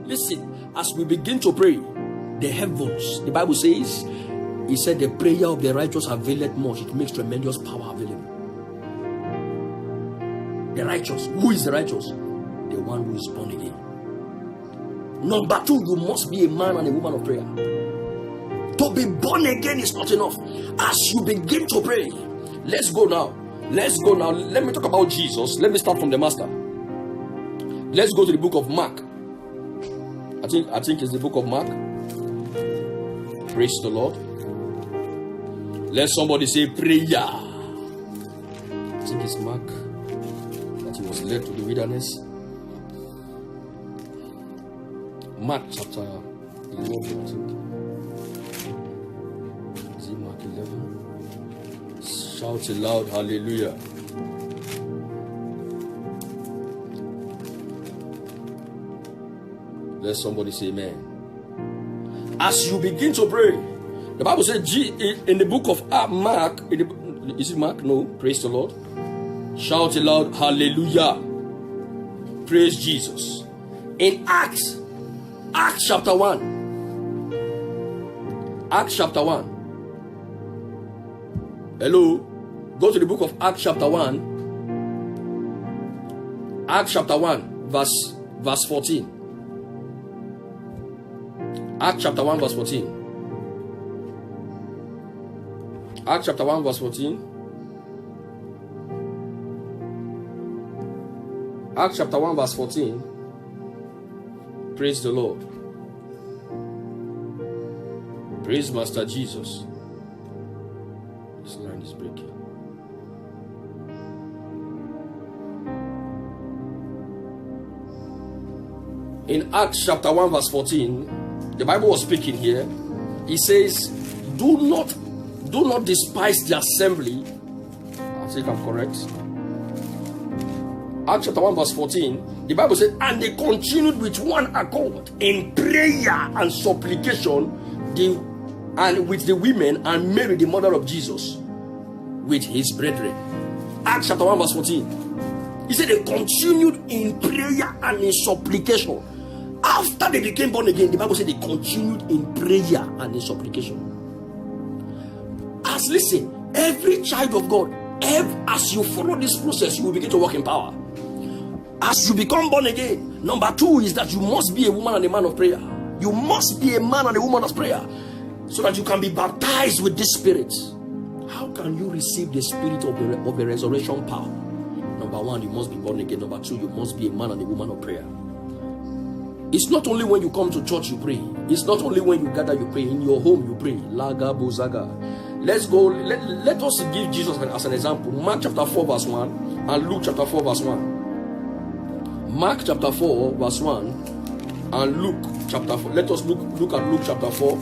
Speaker 1: Listen, as we begin to pray, the heavens, the Bible says, he said, the prayer of the righteous availeth much. It makes tremendous power available. The righteous. Who is the righteous? The one who is born again. Number 2, you must be a man and a woman of prayer. To be born again is not enough. As you begin to pray, let's go now. Let me talk about Jesus. Let me start from the master. Let's go to the book of Mark. I think it's the book of Mark. Praise the Lord. Let somebody say prayer. I think it's Mark that he was led to the wilderness. Mark chapter 11, I think. Is it Mark 11? Shout aloud, hallelujah. Let somebody say amen. As you begin to pray, the Bible says in the book of Mark, is it Mark? No, praise the Lord. Shout aloud, hallelujah. Praise Jesus. In Acts chapter 1. Acts chapter 1. Hello. Go to the book of Acts chapter 1. Acts chapter 1, verse 14. Acts chapter 1, verse 14. Acts chapter 1, verse 14. Acts chapter 1, verse 14. Praise the Lord. Praise Master Jesus. This line is breaking. In Acts chapter 1, verse 14, the Bible was speaking here. He says, do not despise the assembly. I think I'm correct. Acts chapter 1, verse 14. The Bible said, and they continued with one accord in prayer and supplication, and with the women and Mary, the mother of Jesus, with his brethren. Acts chapter 1, verse 14. He said they continued in prayer and in supplication. After they became born again, the Bible said they continued in prayer and in supplication. As listen, every child of God, as you follow this process, you will begin to walk in power. As you become born again, number 2 is that you must be a woman and a man of prayer. You must be a man and a woman of prayer, so that you can be baptized with this spirit. How can you receive the spirit of the resurrection power? Number 1, you must be born again. Number 2, you must be a man and a woman of prayer. It's not only when you come to church you pray. It's not only when you gather you pray. In your home you pray. Laga bozaga. Let's go. Let us give Jesus as an example. Mark chapter 4 verse 1 and Luke chapter 4 verse 1. Mark chapter 4 verse 1 and Luke chapter 4. Let us look at Luke chapter 4.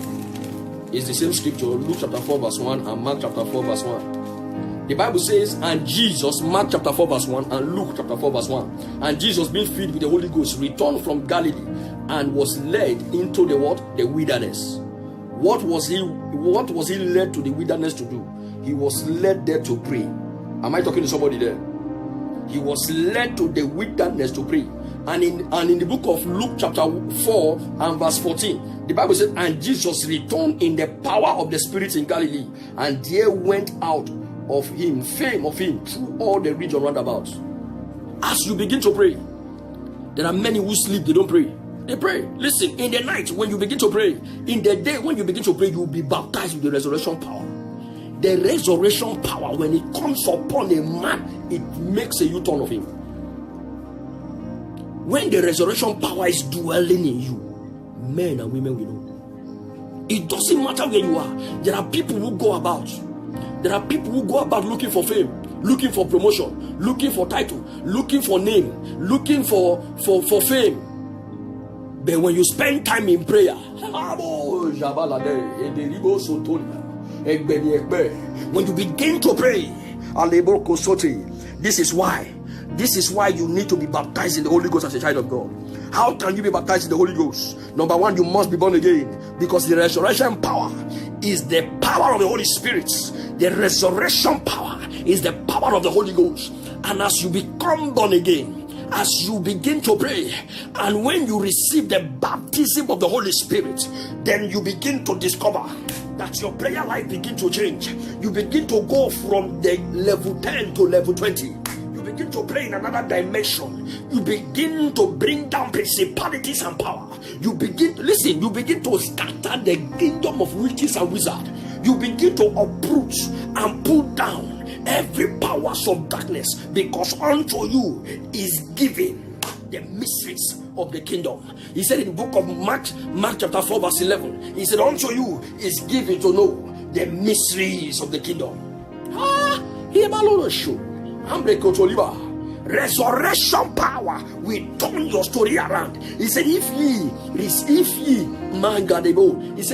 Speaker 1: It's the same scripture. Luke chapter 4 verse 1 and Mark chapter 4 verse 1. The Bible says, and Jesus, Mark chapter 4 verse 1 and Luke chapter 4 verse 1. And Jesus, being filled with the Holy Ghost, returned from Galilee and was led into the what? The wilderness. What was he led to the wilderness to do? He was led there to pray. Am I talking to somebody there? He was led to the wilderness to pray. And in the book of Luke chapter 4 and verse 14, the Bible said, and Jesus returned in the power of the Spirit in Galilee, and there went out of him fame of him through all the region round about. As you begin to pray, there are many who sleep, they don't pray. They pray. Listen, in the night when you begin to pray, in the day when you begin to pray, you will be baptized with the resurrection power. The resurrection power, when it comes upon a man, it makes a U-turn of him. When the resurrection power is dwelling in you, men and women will know. It doesn't matter where you are. There are people who go about. There are people who go about looking for fame, looking for promotion, looking for title, looking for name, looking for fame. But when you spend time in prayer, when you begin to pray, this is why you need to be baptized in the Holy Ghost as a child of God. How can you be baptized in the Holy Ghost? Number one, you must be born again, because the resurrection power is the power of the Holy Spirit. The resurrection power is the power of the Holy Ghost. And as you become born again, as you begin to pray, and when you receive the baptism of the Holy Spirit, then you begin to discover that your prayer life begins to change. You begin to go from the level 10 to level 20. You begin to pray in another dimension. You begin to bring down principalities and power. You begin to scatter the kingdom of witches and wizards. You begin to uproot and pull down every powers of darkness, because unto you is given the mysteries of the kingdom. He said in the book of Mark chapter 4 verse 11, he said, unto you is given to know the mysteries of the kingdom. Resurrection power will turn your story around. He said, he said,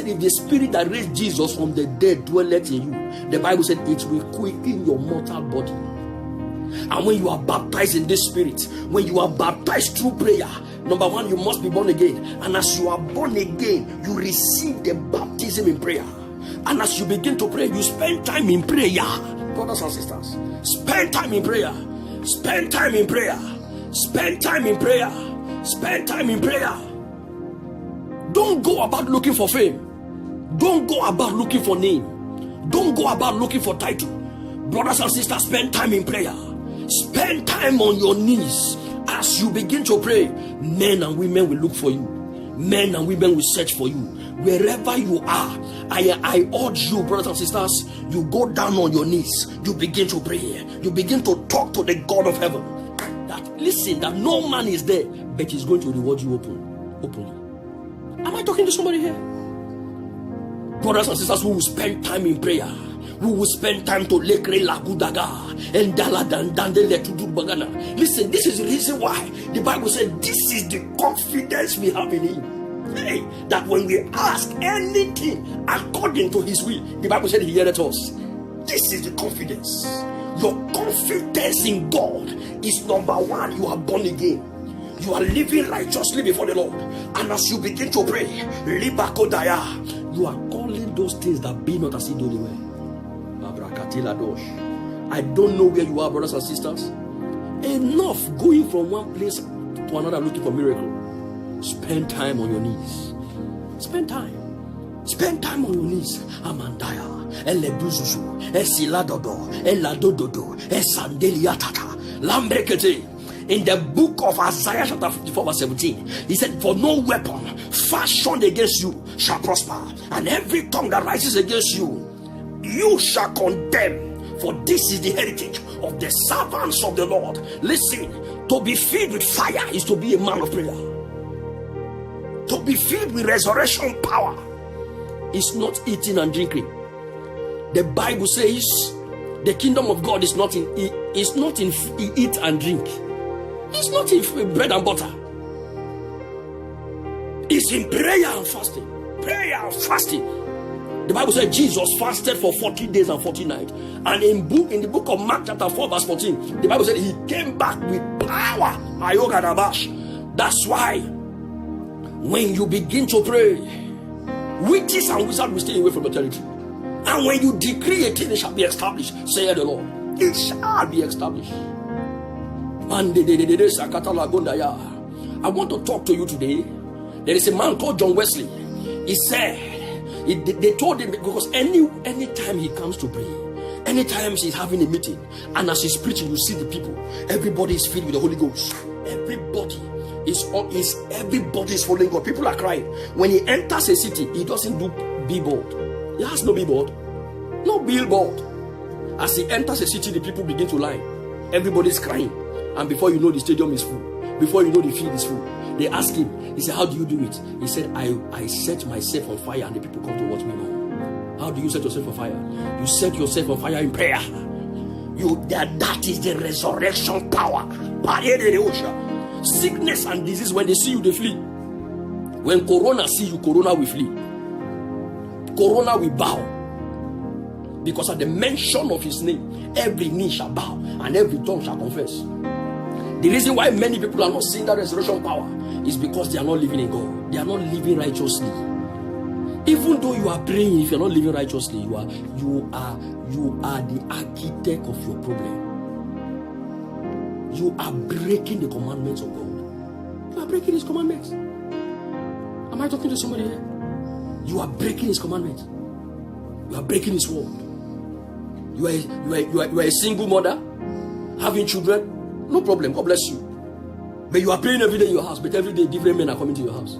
Speaker 1: if the spirit that raised Jesus from the dead dwelleth in you, the Bible said it will quicken your mortal body. And when you are baptized in this spirit, when you are baptized through prayer, number one, you must be born again. And as you are born again, you receive the baptism in prayer. And as you begin to pray, you spend time in prayer. Brothers and sisters, spend time in prayer. Spend time in prayer. Spend time in prayer. Spend time in prayer. Don't go about looking for fame. Don't go about looking for name. Don't go about looking for title. Brothers and sisters, spend time in prayer. Spend time on your knees. As you begin to pray, men and women will look for you. Men and women will search for you. Wherever you are, I urge you, brothers and sisters, you go down on your knees. You begin to pray. You begin to talk to the God of heaven. That no man is there, but he's going to reward you openly. Am I talking to somebody here? Brothers and sisters who will spend time in prayer, who will spend time to lekre lagudaga and daladandandele to do bagana. Listen, this is the reason why the Bible said this is the confidence we have in him. Hey, that when we ask anything according to his will, the Bible said he heareth us. This is the confidence. Your confidence in God is number one. You are born again. You are living righteously before the Lord. And as you begin to pray, you are calling those things that be not as if though they were. I don't know where you are, brothers and sisters. Enough going from one place to another looking for miracle. Spend time on your knees. Spend time. Spend time on your knees. Amandaya, Elebuzuzu, Esiladodo, Eladododo, Esandeliatata, Lambrekete. In the book of Isaiah chapter 54 verse 17, he said, for no weapon fashioned against you shall prosper, and every tongue that rises against you, you shall condemn. For this is the heritage of the servants of the Lord. Listen, to be filled with fire is to be a man of prayer. To be filled with resurrection power is not eating and drinking. The Bible says the kingdom of God is not in eat and drink. It's not in bread and butter. It's in prayer and fasting. Prayer and fasting. The Bible said Jesus fasted for 40 days and 40 nights. And in the book of Mark chapter 4 verse 14, the Bible said he came back with power. That's why when you begin to pray, witches and wizards will stay away from the territory. And when you decree a thing, it shall be established, saith the Lord. It shall be established. I want to talk to you today. There is a man called John Wesley. He said, they told him, because anytime he comes to pray, anytime he's having a meeting, and as he's preaching, you see the people, everybody is filled with the Holy Ghost. Everybody is following God. People are crying. When he enters a city, he doesn't do billboard. He has no billboard, no billboard. As he enters a city, the people begin to line. Everybody's crying, and before you know, the stadium is full. Before you know, the field is full. They ask him. He said, "How do you do it?" He said, I set myself on fire and the people come to watch me now." How do you set yourself on fire? You set yourself on fire in prayer. That is the resurrection power. Sickness and disease, when they see you, they flee. When Corona see you, Corona will flee. Corona will bow. Because at the mention of his name, every knee shall bow and every tongue shall confess. The reason why many people are not seeing that resurrection power is because they are not living in God. They are not living righteously. Even though you are praying, if you are not living righteously, you are the architect of your problem. You are breaking the commandments of God. You are breaking his commandments. Am I talking to somebody here? You are breaking his commandments. You are breaking his word. You are a single mother having children. No problem, God bless you. But you are praying every day in your house, but every day different men are coming to your house.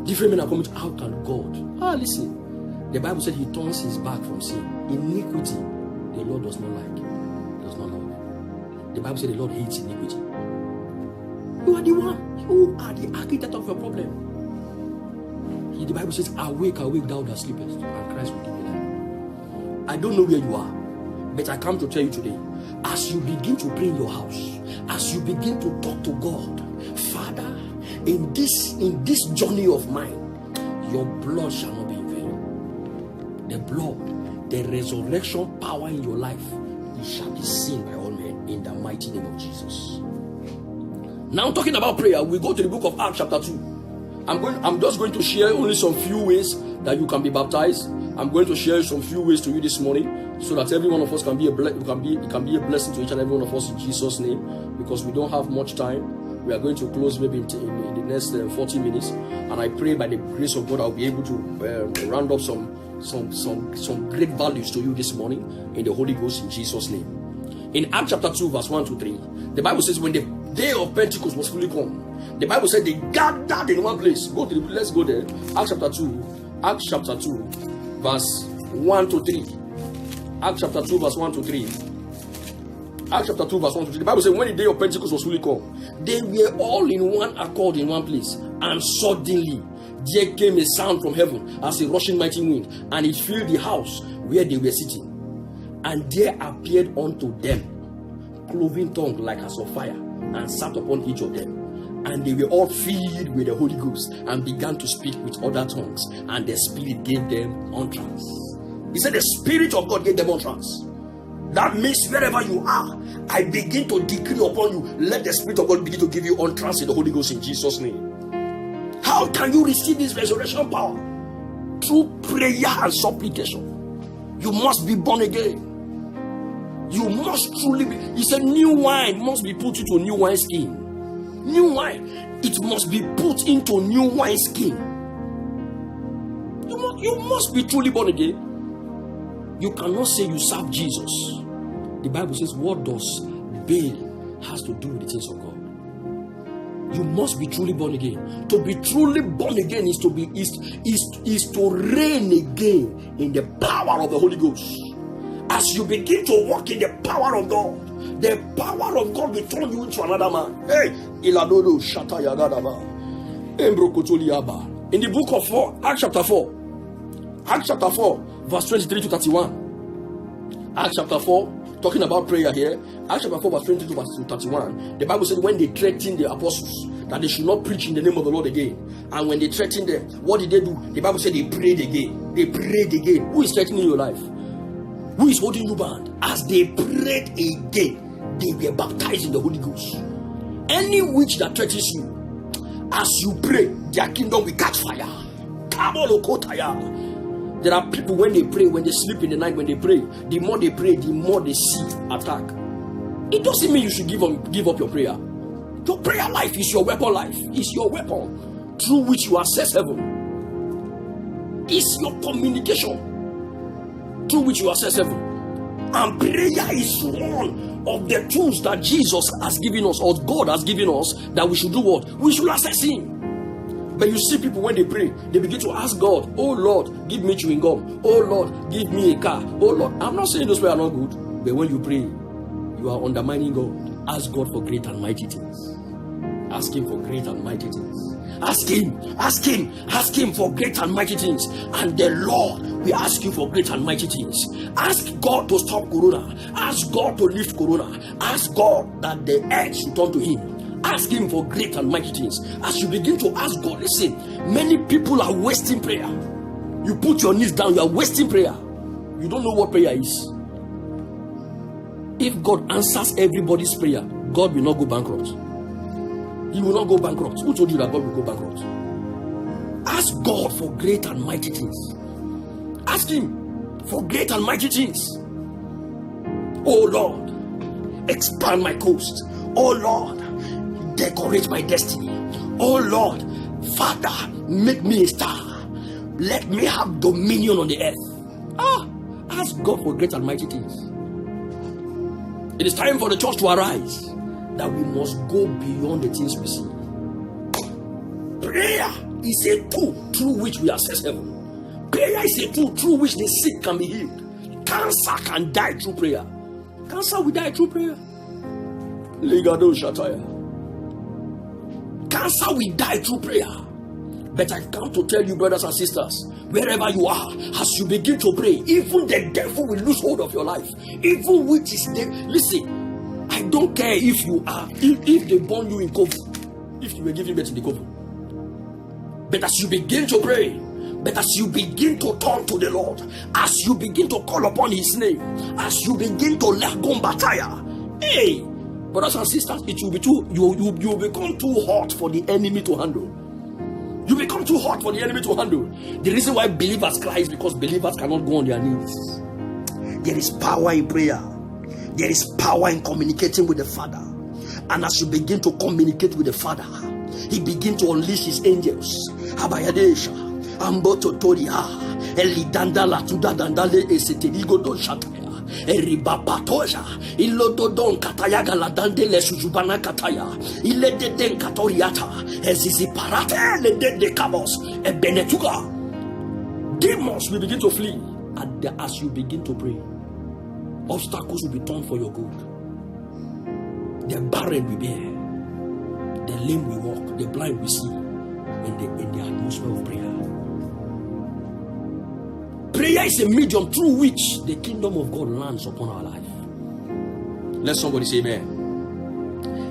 Speaker 1: Different men are coming to, how can God? Listen. The Bible said he turns his back from sin. Iniquity, the Lord does not like, does not love. The Bible said the Lord hates iniquity. You are the one. You are the architect of your problem. The Bible says, "Awake, awake, thou that sleepest, and Christ will give you life." I don't know where you are, but I come to tell you today, as you begin to pray in your house, as you begin to talk to God, Father, in this journey of mine, your blood shall not be in vain. The blood, the resurrection power in your life, it shall be seen by all men in the mighty name of Jesus. Now, talking about prayer, we go to the book of Acts chapter 2. I'm just going to share only some few ways that you can be baptized. I'm going to share some few ways to you this morning, so that every one of us can be a blessing to each and every one of us in Jesus' name. Because we don't have much time, we are going to close maybe in the next 40 minutes, and I pray by the grace of God I'll be able to round up some great values to you this morning in the Holy Ghost in Jesus' name. In Acts chapter 2 verse 1 to 3, the Bible says, when the day of Pentecost was fully come, the Bible said they gathered in one place. Let's go there. Acts chapter 2 verse 1 to 3. Acts chapter 2 verse 1 to 3. Acts chapter 2 verse 1 to 3. The Bible says, when the day of Pentecost was fully come, they were all in one accord in one place, and suddenly there came a sound from heaven as a rushing mighty wind, and it filled the house where they were sitting. And there appeared unto them cloven tongue like as of fire, and sat upon each of them. And they were all filled with the Holy Ghost, and began to speak with other tongues, and the Spirit gave them utterance. He said the Spirit of God gave them utterance. That means wherever you are, I begin to decree upon you, let the Spirit of God begin to give you utterance in the Holy Ghost in Jesus' name. How can you receive this resurrection power? Through prayer and supplication. You must be born again. You must truly be. He said new wine must be put into new wine skin. New wine, it must be put into new wine skin. You must be truly born again. You cannot say you serve Jesus. The Bible says, what does Baal has to do with the things of God? You must be truly born again. To be truly born again is to reign again in the power of the Holy Ghost. As you begin to walk in the power of God, the power of God will turn you into another man. Hey, Iladodo Shatayagadaba. In the book of Acts chapter 4, verse 23 to 31. Acts chapter 4, talking about prayer here. Acts chapter 4, verse 22 to 31. The Bible said when they threatened the apostles that they should not preach in the name of the Lord again. And when they threatened them, what did they do? The Bible said they prayed again. They prayed again. Who is threatening your life? Who is holding you bound? As they prayed again, they were baptized in the Holy Ghost. Any witch that threatens you, as you pray, their kingdom will catch fire. There are people when they pray, when they sleep in the night, when they pray, the more they pray, the more they see attack. It doesn't mean you should give up your prayer. Your prayer life is your weapon life. It's your weapon through which you access heaven. It's your communication through which you access heaven. And prayer is one of the tools that Jesus has given us, or God has given us, that we should do what? We should access Him. But you see people when they pray, they begin to ask God, oh Lord, give me chewing gum. Oh Lord, give me a car. Oh Lord, I'm not saying those prayers are not good, but when you pray, you are undermining God. Ask God for great and mighty things. Ask Him for great and mighty things. Ask Him for great and mighty things. And the Lord will ask you for great and mighty things. Ask God to stop Corona. Ask God to lift Corona. Ask God that the earth should turn to Him. Ask Him for great and mighty things. As you begin to ask God, listen, many people are wasting prayer. You put your knees down, you are wasting prayer. You don't know what prayer is. If God answers everybody's prayer, God will not go bankrupt. He will not go bankrupt. Who told you that God will go bankrupt? Ask God for great and mighty things. Ask Him for great and mighty things. Oh Lord, expand my coast. Oh Lord, decorate my destiny. Oh Lord, Father, make me a star. Let me have dominion on the earth. Ask God for great and mighty things. It is time for the church to arise, that we must go beyond the things we see. Prayer is a tool through which we access heaven. Prayer is a tool through which the sick can be healed. Cancer can die through prayer. Cancer will die through prayer. Legado Shataya. Cancer will die through prayer. But I come to tell you, brothers and sisters, wherever you are, as you begin to pray, even the devil will lose hold of your life. Even which is the listen. I don't care if you are, if they born you in Kofu, if you were giving birth in the Kofu. But as you begin to pray, but as you begin to turn to the Lord, as you begin to call upon His name, as you begin to let go bataya, hey, brothers and sisters, it will be you become too hot for the enemy to handle. You become too hot for the enemy to handle. The reason why believers cry is because believers cannot go on their knees. There is power in prayer. There is power in communicating with the Father. And as you begin to communicate with the Father, He begins to unleash His angels. Habayadesha, Ambototoria, Elidandala, Tudadandale, Eseteligo do Shataya, Eribapatoja, Ilododon Katayaga la Dandele Sujubana Kataya, Ilededen Katoriata, Eziziparate, Ledede Cabos, Ebenetuga. Demons will begin to flee as you begin to pray. Obstacles will be turned for your good. The barren will bear. The lame will walk. The blind will see. In the atmosphere of prayer. Prayer is a medium through which the kingdom of God lands upon our life. Let somebody say amen.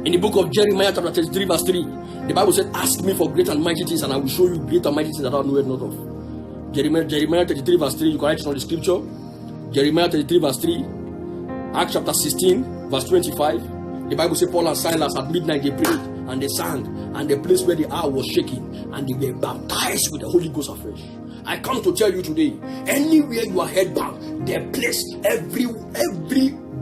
Speaker 1: In the book of Jeremiah chapter 33 verse 3, the Bible said, ask me for great and mighty things, and I will show you great and mighty things that I know not of. Jeremiah 33 verse 3, you can write it on the scripture. Jeremiah 33 verse 3. Acts chapter 16 verse 25. The Bible says Paul and Silas at midnight they prayed and they sang, and the place where the hour was shaking, and they were baptized with the Holy Ghost afresh. I come to tell you today, anywhere you are headbound, the place, every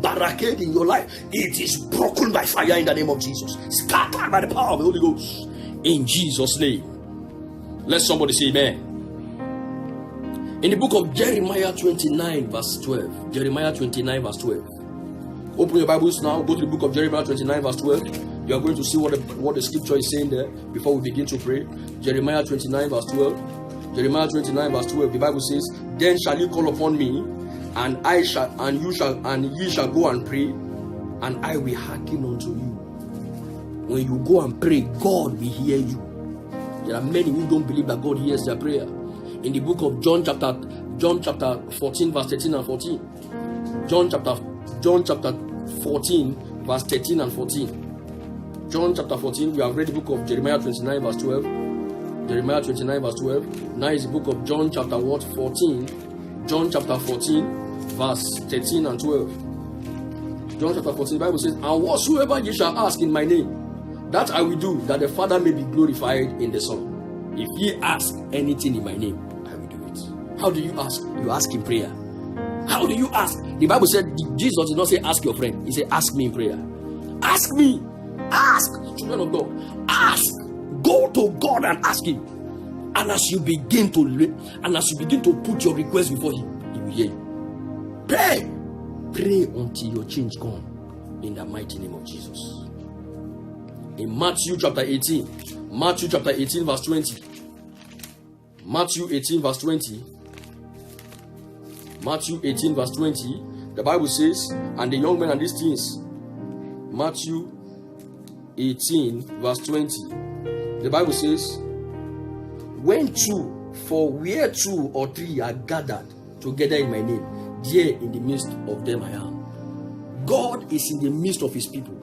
Speaker 1: barricade in your life, it is broken by fire in the name of Jesus. Scattered by the power of the Holy Ghost. In Jesus' name. Let somebody say amen. In the book of Jeremiah 29 verse 12. Jeremiah 29 verse 12. Open your Bibles now. Go to the book of Jeremiah 29 verse 12. You are going to see what the scripture is saying there before we begin to pray. Jeremiah 29 verse 12. Jeremiah 29 verse 12. The Bible says, then shall you call upon me, and ye shall go and pray, and I will hearken unto you. When you go and pray, God will hear you. There are many who don't believe that God hears their prayer. In the book of John chapter 14 verse 13 and 14. John chapter 14 verse 13 and 14. John chapter 14, we have read the book of Jeremiah 29 verse 12. Jeremiah 29 verse 12. Now is the book of John chapter 14. John chapter 14 verse 13 and 12. John chapter 14, the Bible says, and whatsoever ye shall ask in my name, that I will do, that the Father may be glorified in the Son. If ye ask anything in my name, I will do it. How do you ask? You ask in prayer. How do you ask? The Bible said, Jesus did not say ask your friend. He said ask me in prayer. Ask me. Ask, children of God. Ask. Go to God and ask Him. And as you begin to put your request before Him, He will hear you. Pray. Pray until your change come. In the mighty name of Jesus. In Matthew chapter 18. Matthew chapter 18 verse 20. Matthew 18 verse 20. Matthew 18 verse 20. The Bible says, and the young men and these things. Matthew 18 verse 20. The Bible says, when two, for where 2 or 3 are gathered together in my name, there in the midst of them I am. God is in the midst of His people.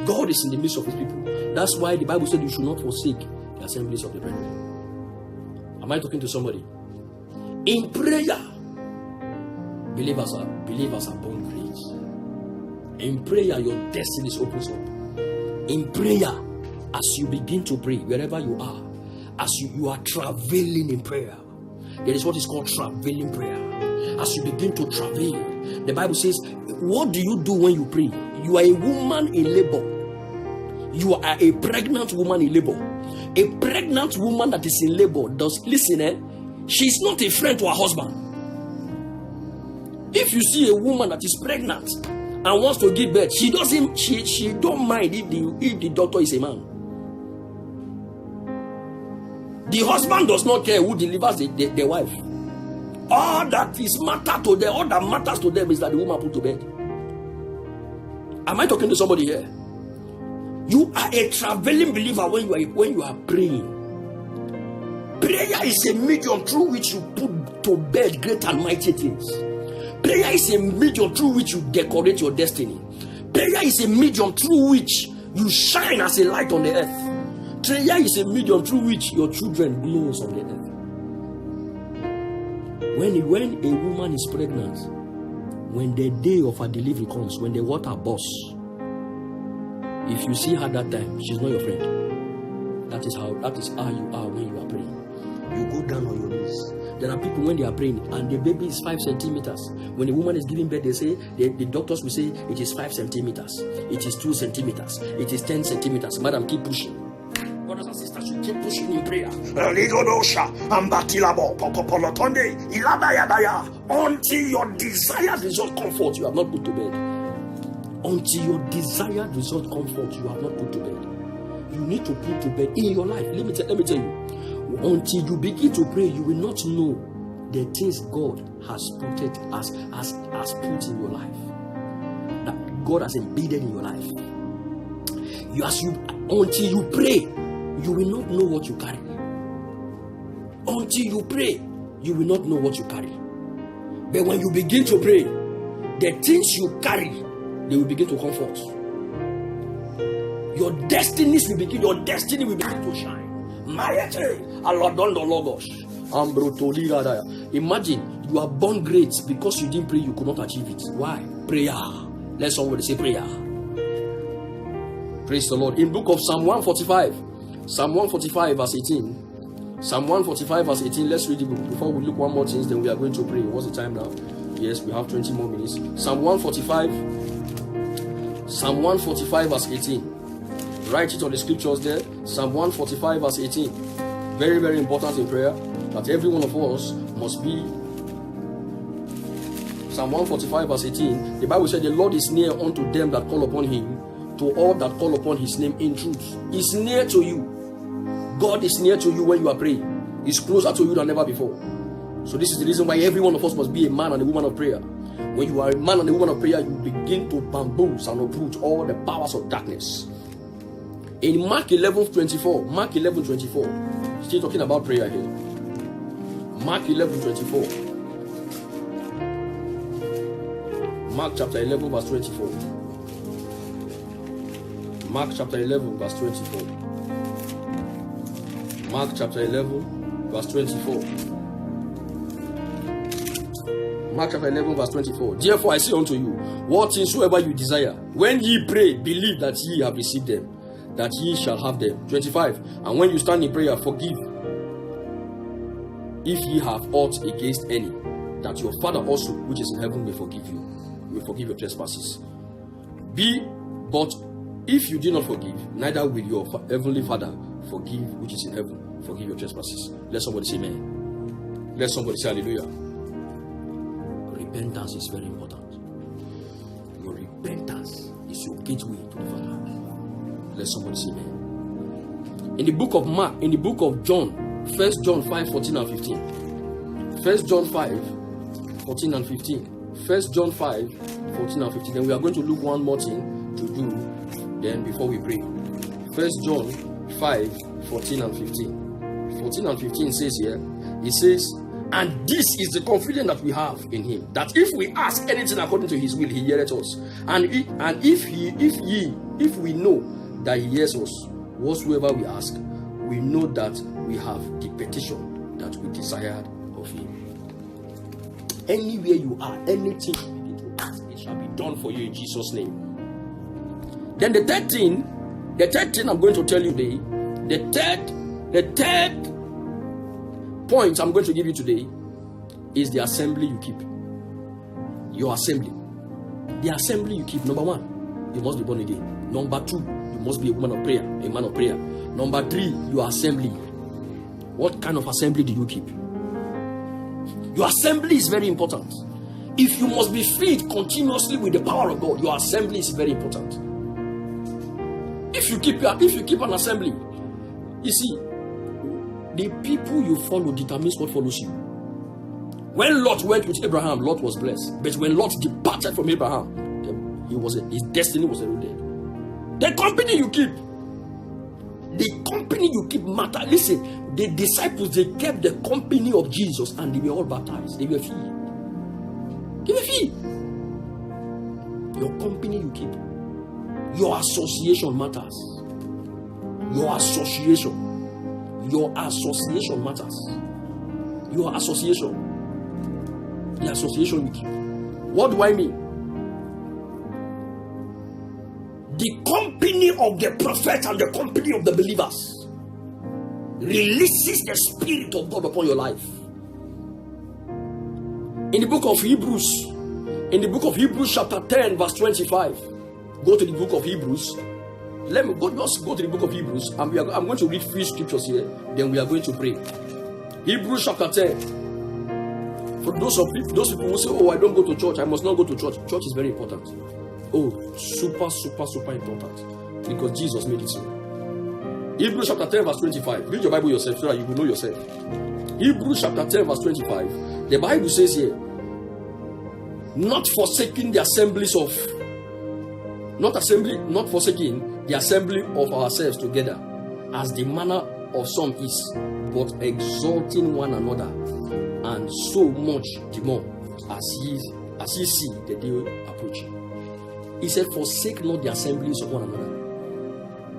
Speaker 1: God is in the midst of His people. That's why the Bible said you should not forsake the assemblies of the brethren. Am I talking to somebody? In prayer, believers are born great. In prayer, your destiny opens up. In prayer, as you begin to pray, wherever you are, as you are traveling in prayer, there is what is called traveling prayer. As you begin to travel, the Bible says, what do you do when you pray? You are a woman in labor. You are a pregnant woman in labor. A pregnant woman that is in labor does, listen, she's not a friend to her husband. If you see a woman that is pregnant and wants to give birth, she don't mind if the doctor is a man. The husband does not care who delivers the wife. All that matters to them is that the woman put to bed. Am I talking to somebody here? You are a traveling believer when you are praying. Prayer is a medium through which you put to bed great and mighty things. Prayer is a medium through which you decorate your destiny. Prayer is a medium through which you shine as a light on the earth. Prayer is a medium through which your children glows on the earth. When a woman is pregnant, when the day of her delivery comes, when the water bursts, if you see her that time, she's not your friend. That is how you are when you are praying. You go down on your knees. There are people when they are praying and the baby is 5 centimeters. When a woman is giving birth, they say the doctors will say it is 5 centimeters, it is 2 centimeters, it is 10 centimeters. Madam, keep pushing. Brothers and sisters, you keep pushing in prayer. Until your desired result comfort, you have not put to bed. Until your desired result comfort, you have not put to bed. You need to put to bed in your life. Let me tell you. Until you begin to pray, you will not know the things God has put in your life, that God has embedded in your life. Until you pray, you will not know what you carry. Until you pray, you will not know what you carry. But when you begin to pray, the things you carry, they will begin to comfort. Your destiny will begin to shine. Imagine you are born great because you didn't pray, you could not achieve it. Why? Prayer. Let somebody say prayer. Praise the Lord. In book of Psalm 145 verse 18. Psalm 145 verse 18. Let's read the book before we look one more things. Then we are going to pray. What's the time now? Yes, we have 20 more minutes. Psalm 145 verse 18. Write it on the scriptures there. Psalm 145 verse 18. Very, very important in prayer that every one of us must be. Psalm 145 verse 18. The Bible said the Lord is near unto them that call upon Him, to all that call upon His name in truth. He's near to you. God is near to you when you are praying. He's closer to you than ever before. So this is the reason why every one of us must be a man and a woman of prayer. When you are a man and a woman of prayer, you begin to bamboozle and uproot all the powers of darkness. In Mark 11:24, still talking about prayer here. Mark 11:24. Mark chapter 11 verse 24. Mark chapter 11 verse 24. Mark chapter 11 verse 24. Mark chapter 11 verse 24. Therefore I say unto you, what things soever you desire, when ye pray, believe that ye have received them, that ye shall have them. 25. And when you stand in prayer, forgive if ye have aught against any, that your Father also which is in heaven may forgive you. Will forgive your trespasses. But If you do not forgive, neither will your heavenly Father forgive which is in heaven. Forgive your trespasses. Let somebody say amen. Let somebody say hallelujah. Repentance is very important. Your repentance is your gateway to the Father. Let somebody say amen. In the book of Mark, in the book of John, 1 John 5, 14 and 15. 1 John 5, 14 and 15. 1 John 5, 14 and 15. Then we are going to look one more thing to do then before we pray. 1 John 5, 14 and 15. 14 and 15 says here, it says, and this is the confidence that we have in him, that if we ask anything according to his will, he heareth us. And if we know that he hears us, whatsoever we ask, we know that we have the petition that we desired of him. Anywhere you are, anything you begin to ask, it shall be done for you in Jesus' name. Then the third thing I'm going to tell you today, the third point I'm going to give you today is the assembly you keep. Your assembly. The assembly you keep. Number 1, you must be born again. Number 2, you must be a woman of prayer, a man of prayer. Number 3, your assembly. What kind of assembly do you keep? Your assembly is very important. If you must be filled continuously with the power of God, your assembly is very important. If you keep an assembly, you see, the people you follow determines what follows you. When Lot went with Abraham, Lot was blessed. But when Lot departed from Abraham, his destiny was eroded. The company you keep matter. Listen, the disciples, they kept the company of Jesus and they were all baptized. They were filled. Your company you keep. Your association matters. Your association matters. Your association. The association you keep. What do I mean? The company of the prophet and the company of the believers releases the Spirit of God upon your life. In the book of Hebrews chapter 10 verse 25, go to the book of Hebrews. Just go to the book of Hebrews, and I'm going to read 3 scriptures here, then we are going to pray. Hebrews chapter 10. For those people who say, oh, I don't go to church, I must not go to church. Church is very important. Oh, super important. Because Jesus made it so. Hebrews chapter 10 verse 25. Read your Bible yourself so that you will know yourself. Hebrews chapter 10 verse 25. The Bible says here, not forsaking the assembly of ourselves together, as the manner of some is, but exalting one another, and so much the more as ye see the day approaching. He said, forsake not the assemblies of one another.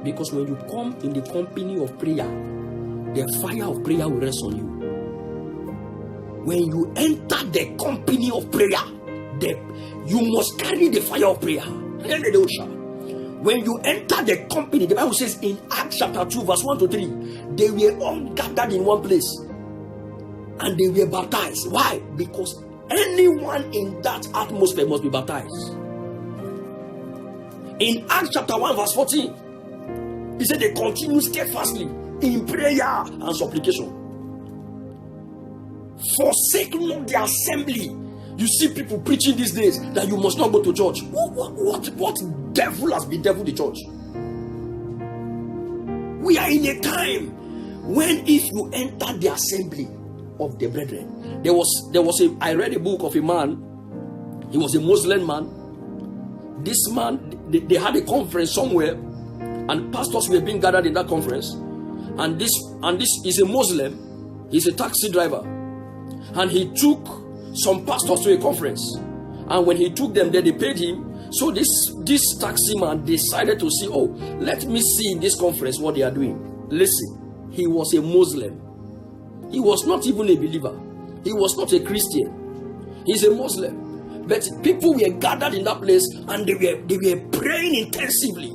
Speaker 1: Because when you come in the company of prayer, the fire of prayer will rest on you. When you enter the company of prayer, you must carry the fire of prayer. When you enter the company, the Bible says in Acts chapter 2 verse 1 to 3, they were all gathered in one place and they were baptized. Why? Because anyone in that atmosphere must be baptized. In Acts chapter 1 verse 14, he said they continue steadfastly in prayer and supplication. Forsake not the assembly. You see people preaching these days that you must not go to church. What devil has bedeviled the church? We are in a time when if you enter the assembly of the brethren, I read a book of a man. He was a Muslim man. This man, they had a conference somewhere, and pastors were being gathered in that conference. And this is a Muslim. He's a taxi driver, and he took some pastors to a conference. And when he took them there, they paid him. So this taxi man decided to see, let me see in this conference what they are doing. Listen, he was a Muslim. He was not even a believer. He was not a Christian. He's a Muslim. But people were gathered in that place and they were praying intensively.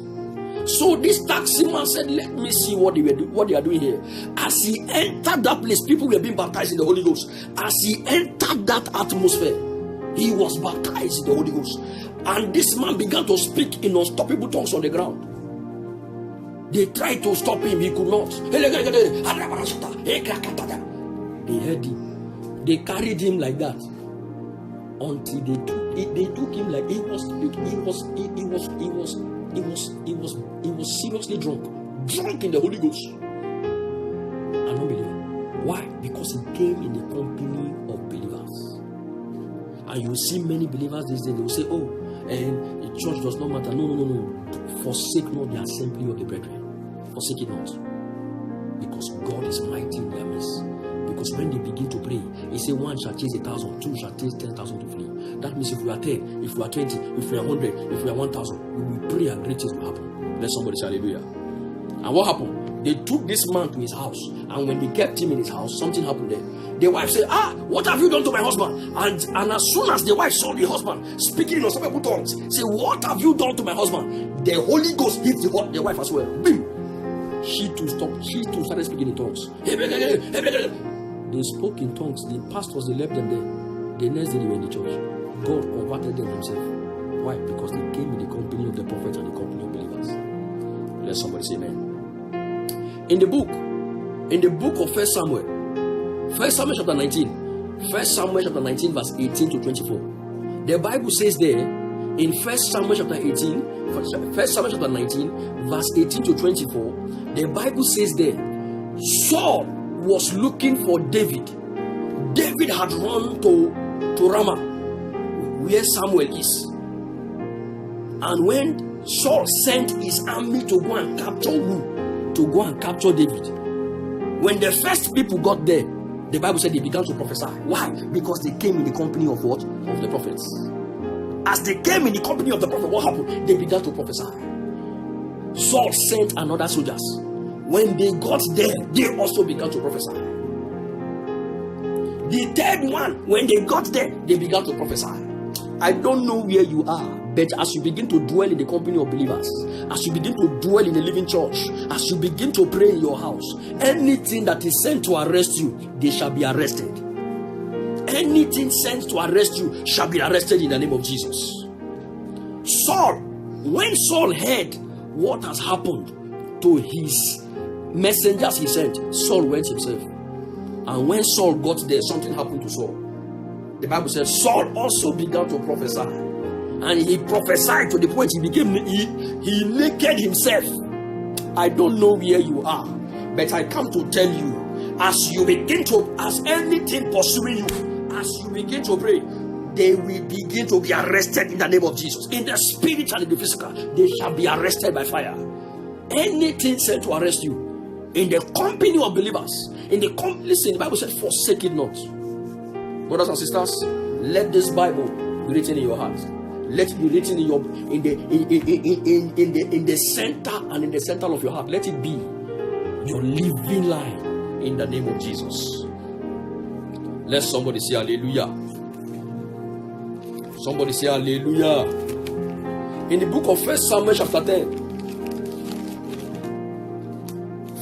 Speaker 1: So this taxi man said, let me see what they are doing here. As he entered that place, people were being baptized in the Holy Ghost. As he entered that atmosphere, he was baptized in the Holy Ghost. And this man began to speak in unstoppable tongues on the ground. They tried to stop him, he could not. They heard him. They carried him like that until they took him like he was seriously drunk in the Holy Ghost. An unbeliever. Why? Because he came in the company of believers. And you see many believers these days, they will say, oh, and the church does not matter. No. Forsake not the assembly of the brethren. Forsake it not. Because God is mighty in their midst. Because when they begin to pray, he said, one shall chase 1,000, two shall chase 10,000 to flee. That means if we are 10, if we are 20, if we are 100, if we are 1,000, we will pray and great things will happen. Let somebody say hallelujah. And what happened? They took this man to his house, and when they kept him in his house, something happened there. The wife said, what have you done to my husband? And as soon as the wife saw the husband speaking in unstoppable tongues, say, what have you done to my husband? The Holy Ghost hit the wife as well. Boom! She too started speaking in tongues. They spoke in tongues. The pastors, they left them there. The next day they were in the church. God converted them himself. Why? Because they came in the company of the prophets and the company of believers. Let somebody say amen. In the book of 1 Samuel chapter 19, 1 Samuel chapter 19 verse 18 to 24. The Bible says there in 1 Samuel chapter 19 verse 18 to 24, the Bible says there, Saul was looking for David. David had run to Ramah, where Samuel is. And when Saul sent his army to go and capture David, when the first people got there, the Bible said they began to prophesy. Why? Because they came in the company of what? Of the prophets. As they came in the company of the prophet, what happened? They began to prophesy. Saul sent another soldiers. When they got there, they also began to prophesy. The third one, when they got there, they began to prophesy. I don't know where you are, but as you begin to dwell in the company of believers, as you begin to dwell in the living church, as you begin to pray in your house, anything that is sent to arrest you, they shall be arrested. Anything sent to arrest you shall be arrested in the name of Jesus. Saul, when Saul heard what has happened to his messengers he sent, Saul went himself. And when Saul got there, something happened to Saul. The Bible says Saul also began to prophesy. And he prophesied to the point he naked himself. I don't know where you are, but I come to tell you, as anything pursuing you, as you begin to pray, they will begin to be arrested in the name of Jesus. In the spirit and in the physical, they shall be arrested by fire. Anything sent to arrest you, in the company of believers, listen, the Bible said, forsake it not. Brothers and sisters, let this Bible be written in your heart. Let it be written in the center and in the center of your heart. Let it be your living life in the name of Jesus. Let somebody say hallelujah. Somebody say hallelujah. In the book of 1 Samuel chapter 10.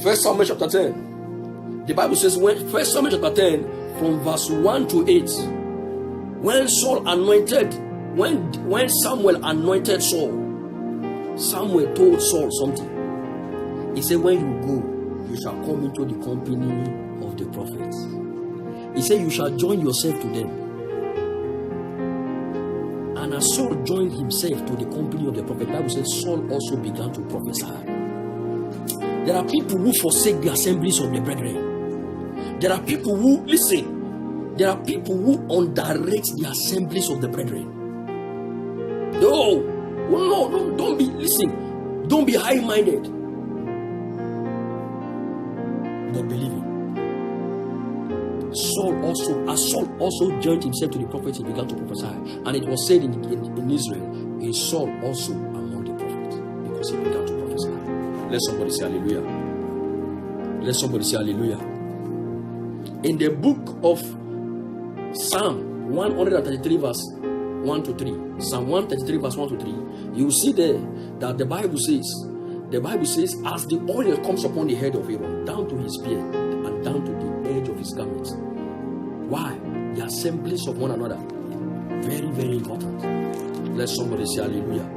Speaker 1: 1 Samuel chapter 10. The Bible says, 1 Samuel chapter 10 from verse 1 to 8. When Samuel anointed Saul, Samuel told Saul something. He said, when you go, you shall come into the company of the prophets. He said, you shall join yourself to them. And as Saul joined himself to the company of the prophet, the Bible says Saul also began to prophesy. There are people who forsake the assemblies of the brethren. There are people who, listen, there are people who underrate the assemblies of the brethren. No, don't be high-minded, but believe it. Saul also joined himself to the prophets, he began to prophesy. And it was said in Israel, is Saul also among the prophets, because he began to prophesy. Let somebody say hallelujah. Let somebody say hallelujah. In the book of Psalm 133 verse 1 to 3, Psalm 133 verse 1 to 3, you will see there that the Bible says, as the oil comes upon the head of Aaron, down to his beard and down to the edge of his garment. Why? The assemblies of one another. Very, very important. Let somebody say hallelujah.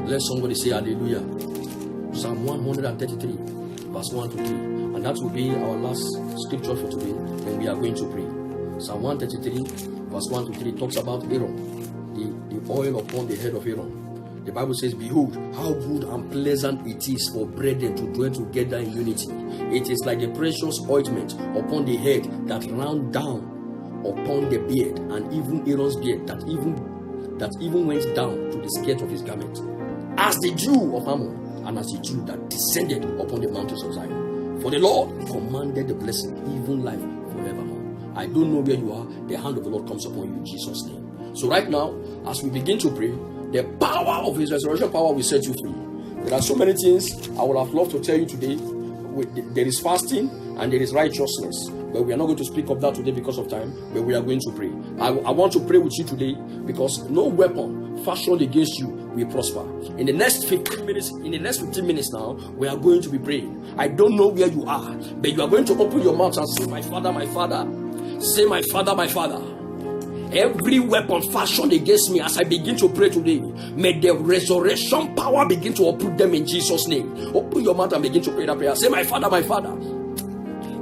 Speaker 1: Let somebody say hallelujah. Psalm 133, verse 1 to 3. And that will be our last scripture for today. Then we are going to pray. Psalm 133, verse 1 to 3 talks about Aaron, the oil upon the head of Aaron. The Bible says, behold, how good and pleasant it is for brethren to dwell together in unity. It is like the precious ointment upon the head that ran down upon the beard, and even Aaron's beard that even went down to the skirt of his garment, as the dew of Hermon, and as the dew that descended upon the mountains of Zion. For the Lord commanded the blessing, even life forevermore. I don't know where you are. The hand of the Lord comes upon you in Jesus' name. So right now, as we begin to pray, the power of His resurrection power will set you free. There are so many things I would have loved to tell you today. There is fasting and there is righteousness, but we are not going to speak of that today because of time. But we are going to pray. I want to pray with you today because no weapon fashioned against you will prosper. In the next 15 minutes now, we are going to be praying. I don't know where you are, but you are going to open your mouth and say, "My Father, my Father." Say, "My Father, my Father." Every weapon fashioned against me as I begin to pray today, may the resurrection power begin to uproot them in Jesus' name. Open your mouth and begin to pray that prayer. Say, "My Father, my Father."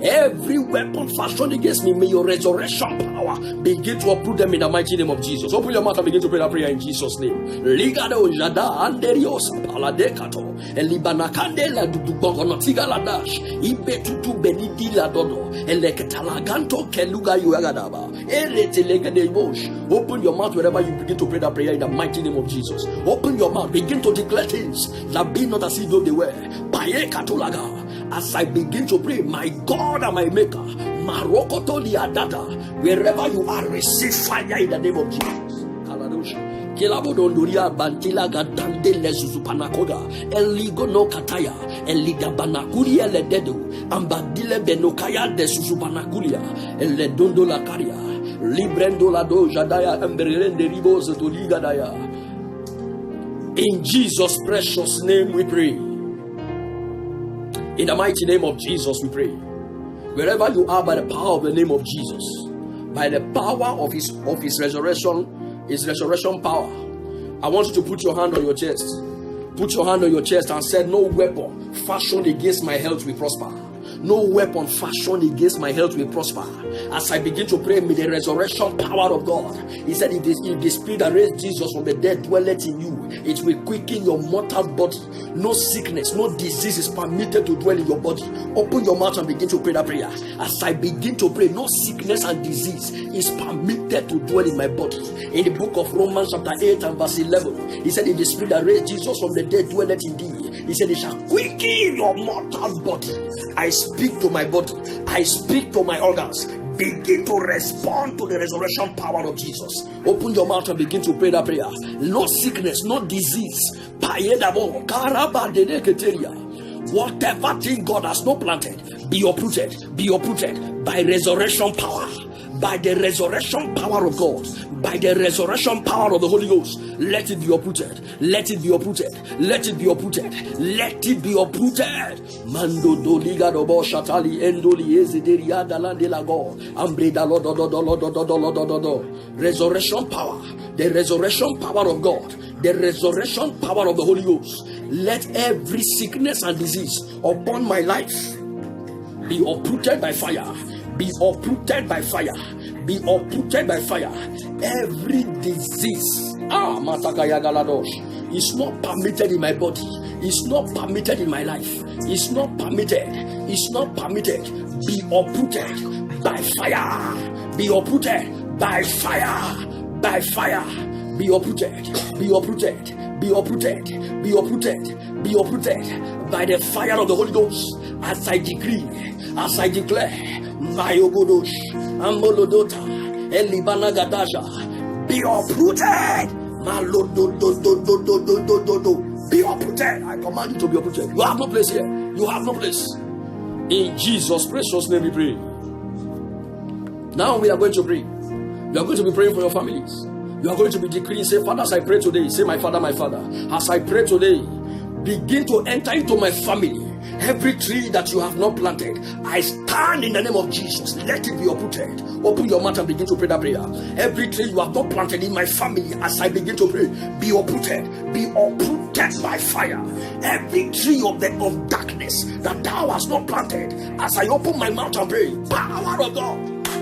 Speaker 1: Every weapon fashioned against me, may your resurrection power begin to uproot them in the mighty name of Jesus. Open your mouth and begin to pray that prayer in Jesus' name. Ligado jada anderios paladekato elibanakande la dudugonotiga ladash ibetutu benidi la dodo eleketalaganto keluga yuagadaba eretelegedebosh. Open your mouth wherever you begin to pray that prayer in the mighty name of Jesus. Open your mouth, begin to declare things that be not as if though they were. Paekatolaga. As I begin to pray, my God and my Maker, Marokotoliya Dada, wherever you are, receive fire in the name of Jesus. Kaladosha. Kilabodondoria Bantila Gadande Lezuzupanakoda, Eligo no Kataya, Eligabanakuria Lededo, Ambadile Benokaya de Susupanakuria, Eledondo la Caria, Librendo la Dojadaya, Emberende Ribos to Ligadaya. In Jesus' precious name we pray. In the mighty name of Jesus we pray. Wherever you are, by the power of the name of Jesus, by the power of his resurrection power, I want you to put your hand on your chest. Put your hand on your chest and say, "No weapon fashioned against my health will prosper. No weapon fashioned against my health will prosper." As I begin to pray, may the resurrection power of God. He said, if the spirit that raised Jesus from the dead dwelleth in you, it will quicken your mortal body. No sickness, no disease is permitted to dwell in your body. Open your mouth and begin to pray that prayer. As I begin to pray, no sickness and disease is permitted to dwell in my body. In the book of Romans chapter 8 and verse 11, he said, if the spirit that raised Jesus from the dead dwelleth in thee, he said, it shall quicken your mortal body. I speak to my body. I speak to my organs. Begin to respond to the resurrection power of Jesus. Open your mouth and begin to pray that prayer. No sickness, no disease. Whatever thing God has not planted, be uprooted by resurrection power. By the resurrection power of God, by the resurrection power of the Holy Ghost, let it be uprooted. Let it be uprooted. Let it be uprooted. Let it be uprooted. Mando do liga do bo shatali endoli ezideria dalande lago ambreda lo do. Resurrection power, the resurrection power of God, the resurrection power of the Holy Ghost. Let every sickness and disease upon my life be uprooted by fire. Be uprooted by fire. Be uprooted by fire. Every disease is not permitted in my body. It's not permitted in my life. It's not permitted. It's not permitted. Be uprooted by fire. Be uprooted by fire. By fire. Be uprooted. Be uprooted. Be uprooted. Be uprooted. Be uprooted by the fire of the Holy Ghost. As I decree, as I declare, Mayogodosh, Ambolodota, Elibana Gadasha, be uprooted. Be uprooted. I command you to be uprooted. You have no place here. You have no place. In Jesus' precious name we pray. Now we are going to pray. You are going to be praying for your families. You are going to be decreeing. Say, Father, as I pray today. Say, my Father, my Father. As I pray today, begin to enter into my family. Every tree that you have not planted, I stand in the name of Jesus. Let it be uprooted. Open your mouth and begin to pray that prayer. Every tree you have not planted in my family, as I begin to pray, be uprooted. Be uprooted by fire. Every tree of darkness that thou hast not planted, as I open my mouth and pray, power of God,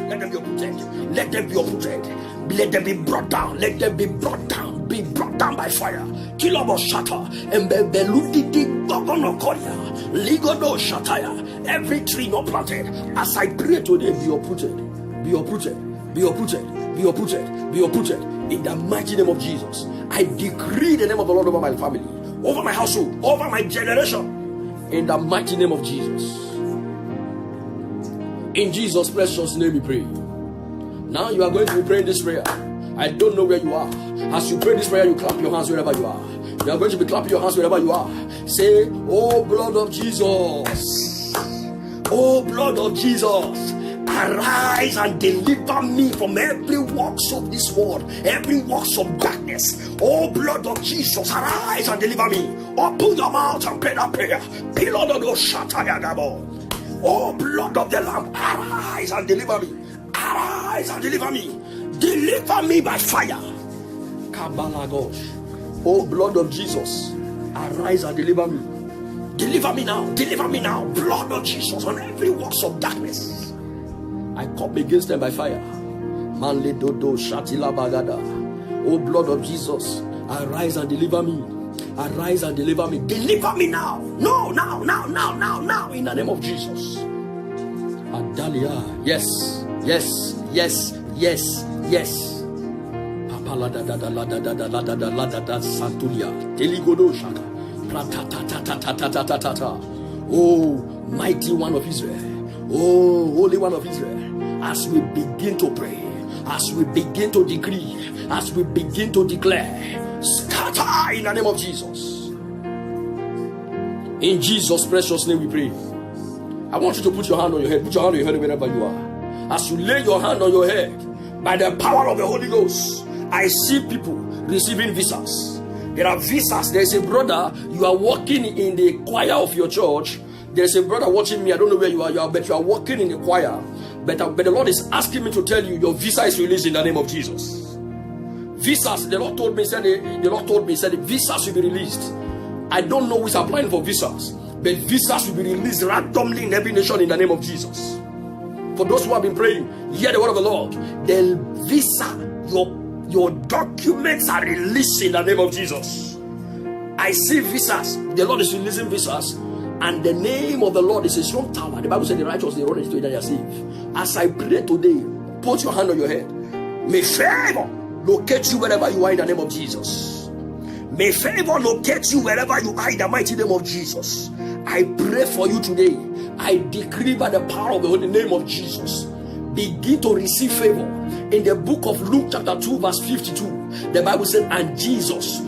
Speaker 1: let them be uprooted. Let them be uprooted. Let them be brought down. Let them be brought down. Be brought down by fire. Kilabo shatter. Embebeludidi gogonokoria. Ligodo shataya. Every tree not planted, as I pray today, be uprooted. Be uprooted. Be uprooted. Be uprooted. Be uprooted. In the mighty name of Jesus, I decree the name of the Lord over my family, over my household, over my generation. In the mighty name of Jesus. In Jesus' precious name we pray. Now you are going to be praying this prayer. I don't know where you are. As you pray this prayer, you clap your hands wherever you are. You are going to be clapping your hands wherever you are. Say, oh blood of Jesus. Oh blood of Jesus. Arise and deliver me from every works of this world, every works of darkness. Oh blood of Jesus, arise and deliver me. Open your mouth and pray that prayer. Oh blood of the Lamb, arise and deliver me. Arise and deliver me. Deliver me by fire. Kabalagosh. Oh blood of Jesus, arise and deliver me. Deliver me now. Deliver me now. Blood of Jesus on every works of darkness. I come against them by fire. Manle dodo shatila bagada. Oh blood of Jesus, arise and deliver me. Arise and deliver me. Deliver me now. No, now. In the name of Jesus. Adalia. Yes. Papa la da santulia. Teligodo shaka. Oh, mighty one of Israel. Oh, Holy One of Israel, as we begin to pray, as we begin to decree, as we begin to declare, scatter in the name of Jesus. In Jesus' precious name we pray. I want you to put your hand on your head. Put your hand on your head wherever you are. As you lay your hand on your head, by the power of the Holy Ghost, I see people receiving visas. There are visas. There is a brother, you are working in the choir of your church. There's a brother watching me. I don't know where you are, but you are working in the choir. But the Lord is asking me to tell you, your visa is released in the name of Jesus. Visas, the Lord told me, said visas will be released. I don't know who's applying for visas, but visas will be released randomly in every nation in the name of Jesus. For those who have been praying, hear the word of the Lord. The visa, your documents are released in the name of Jesus. I see visas. The Lord is releasing visas. And the name of the Lord is a strong tower. The Bible said the righteous, they run into it and they are saved. As I pray today, put your hand on your head. May favor locate you wherever you are in the name of Jesus. May favor locate you wherever you are in the mighty name of Jesus. I pray for you today. I decree by the power of the holy name of Jesus, begin to receive favor. In the book of Luke chapter 2 verse 52, the Bible said, and Jesus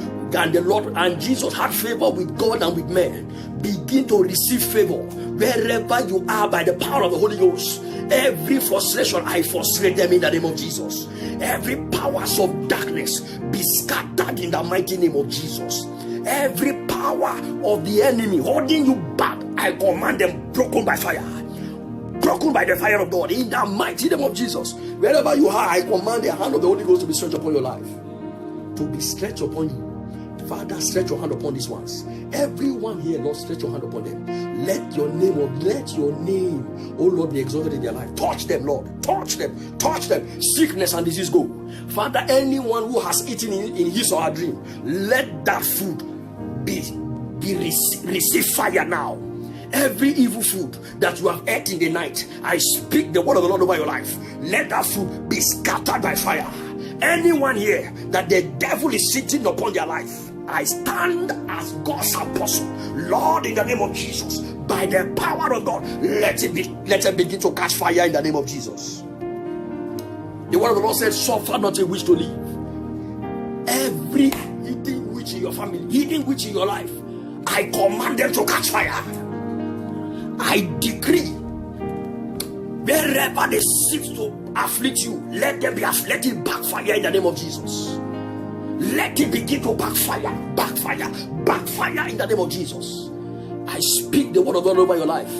Speaker 1: had favor with God and with men. Begin to receive favor wherever you are by the power of the Holy Ghost. Every frustration, I frustrate them in the name of Jesus. Every powers of darkness be scattered in the mighty name of Jesus. Every power of the enemy holding you back, I command them broken by fire. Broken by the fire of God in the mighty name of Jesus. Wherever you are, I command the hand of the Holy Ghost to be stretched upon your life. To be stretched upon you. Father, stretch your hand upon these ones. Everyone here, Lord, stretch your hand upon them. Let your name, oh Lord, be exalted in their life. Touch them, Lord. Touch them. Sickness and disease go. Father, anyone who has eaten in his or her dream, let that food receive fire now. Every evil food that you have ate in the night, I speak the word of the Lord over your life. Let that food be scattered by fire. Anyone here that the devil is sitting upon their life, I stand as God's apostle, Lord, in the name of Jesus, by the power of God, let it begin to catch fire in the name of Jesus. The word of the Lord said, suffer not a witch to live. Every hidden witch in your family, hidden witch in your life, I command them to catch fire. I decree, wherever they seek to afflict you, let it backfire in the name of Jesus. Let it begin to backfire in the name of Jesus. I speak the word of God over your life.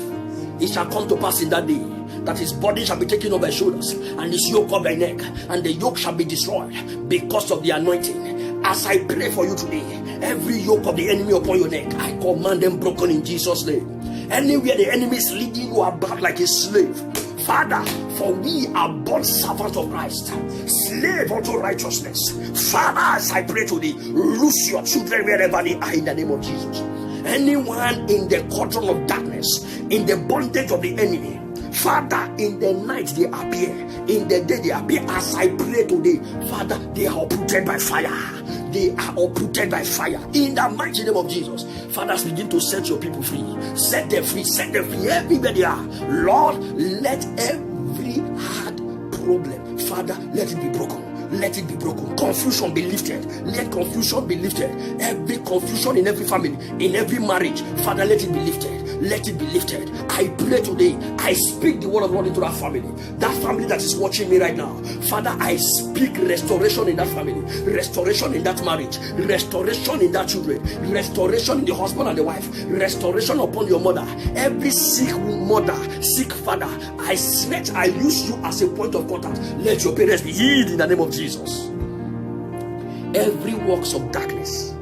Speaker 1: It shall come to pass in that day that his body shall be taken off thy shoulders, and his yoke off thy neck, and the yoke shall be destroyed because of the anointing. As I pray for you today, every yoke of the enemy upon your neck, I command them broken in Jesus' name. Anywhere the enemy is leading you about like a slave, Father, for we are born servants of Christ, slave unto righteousness. Father, as I pray today, loose your children wherever they are in the name of Jesus. Anyone in the cauldron of darkness, in the bondage of the enemy, Father, in the night they appear, in the day they appear. As I pray today, Father, they are uprooted by fire. They are uprooted by fire. In the mighty name of Jesus, Father, begin to set your people free. Set them free. Set them free. Everywhere they are, Lord, let every hard problem, Father, let it be broken. Let it be broken. Confusion be lifted. Let confusion be lifted. Every confusion in every family, in every marriage, Father, let it be lifted. Let it be lifted. I pray today. I speak the word of God into that family. That family that is watching me right now. Father, I speak restoration in that family. Restoration in that marriage. Restoration in that children. Restoration in the husband and the wife. Restoration upon your mother. Every sick mother, sick father, I use you as a point of contact. Let your parents be healed in the name of Jesus. Every works of darkness,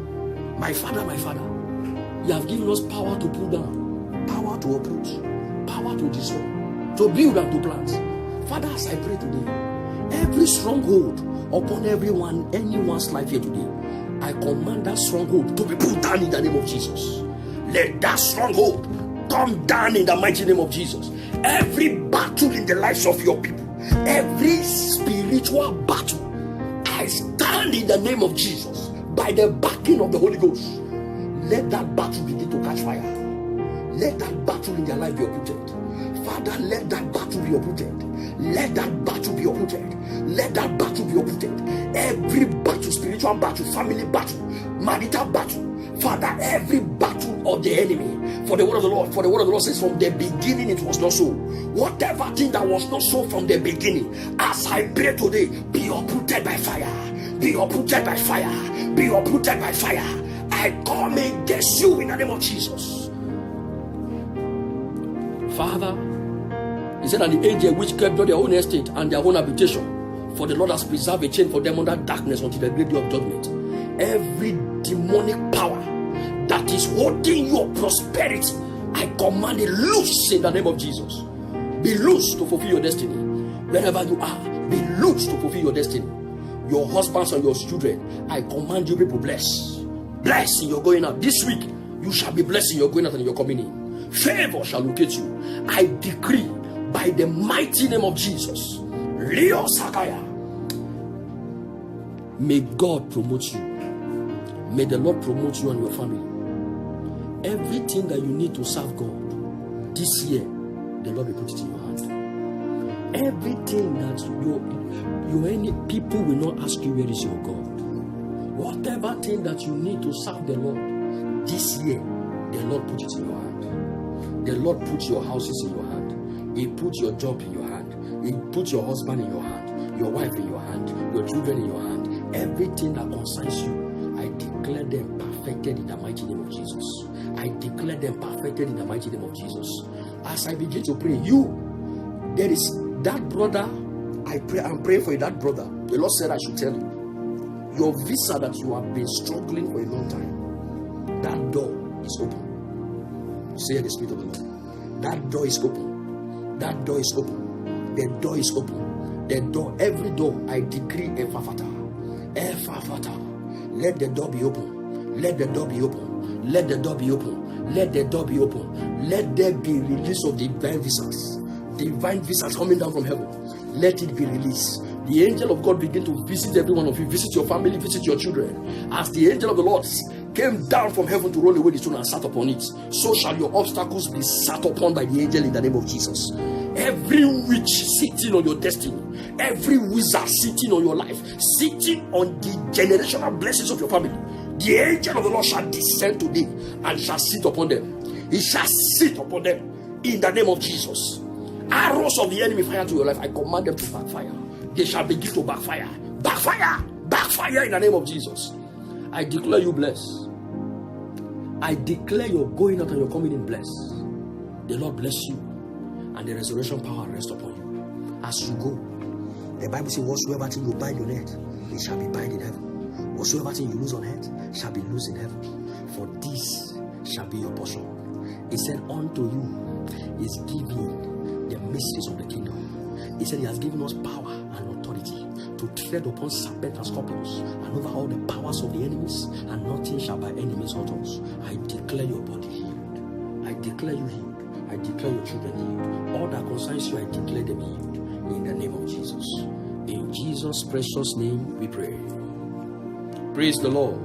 Speaker 1: my Father, you have given us power to pull down, power to uproot, power to destroy, to build and to plant. Father, as I pray today, every stronghold upon anyone's life here today, I command that stronghold to be pulled down in the name of Jesus. Let that stronghold come down in the mighty name of Jesus. Every battle in the lives of your people, every spiritual battle, I stand in the name of Jesus by the backing of the Holy Ghost. Let that battle begin to catch fire. Let that battle in their life be uprooted. Father, let that battle be uprooted. Let that battle be uprooted. Let that battle be uprooted. Every battle, spiritual battle, family battle, marital battle, Father, every battle of the enemy, for the word of the Lord says, from the beginning it was not so. Whatever thing that was not so from the beginning, as I pray today, be uprooted by fire. Be uprooted by fire. Be uprooted by fire. I come against you in the name of Jesus. Father, he said that the angel which kept their own estate and their own habitation, for the Lord has preserved a chain for them under darkness until the great day of judgment. Every demonic power that is holding your prosperity, I command it loose in the name of Jesus. Be loose to fulfill your destiny. Wherever you are, be loose to fulfill your destiny. Your husbands and your children, I command you people bless. Bless in your going out. This week, you shall be blessed in your going out and your coming in. Favor shall locate you. I decree by the mighty name of Jesus, Leo Sakaya, may God promote you. May the Lord promote you and your family. Everything that you need to serve God this year, the Lord will put it in your hand. Everything that your people will not ask you, where is your God? Whatever thing that you need to serve the Lord this year, the Lord put it in your hand. The Lord put your houses in your hand. He put your job in your hand. He put your husband in your hand, your wife in your hand, your children in your hand. Everything that concerns you, I declare them perfected in the mighty name of Jesus. I declare them perfected in the mighty name of Jesus. As I begin to pray, there is that brother. I'm praying for you, that brother. The Lord said I should tell you, your visa that you have been struggling for a long time, that door is open. Say the Spirit of the Lord. That door is open. That door is open. The door is open. The door, every door, I decree Ephaphatha. Let the door be open. Let the door be open. Let the door be open. Let the door be open. Let there be release of divine visas. Divine visas coming down from heaven. Let it be released. The angel of God begin to visit every one of you. Visit your family, visit your children. As the angel of the Lord came down from heaven to roll away the stone and sat upon it, so shall your obstacles be sat upon by the angel in the name of Jesus. Every witch sitting on your destiny, every wizard sitting on your life, sitting on the generational blessings of your family, the angel of the Lord shall descend today and shall sit upon them. He shall sit upon them in the name of Jesus. Arrows of the enemy fire to your life, I command them to backfire. They shall begin to backfire. Backfire! Backfire in the name of Jesus. I declare you blessed. I declare your going out and your coming in blessed. The Lord bless you, and the resurrection power rest upon you. As you go, the Bible says, whatsoever thing you bind on earth, it shall be bound in heaven. Whatsoever thing you lose on earth shall be loosed in heaven. For this shall be your portion. He said, unto you is given the mysteries of the kingdom. He said, he has given us power and authority to tread upon serpents and scorpions and over all the powers of the enemies, and nothing shall by enemies hurt us. I declare your body healed. I declare you healed. I declare your children healed. All that concerns you, I declare them healed. In the name of Jesus. In Jesus' precious name we pray. Praise the Lord.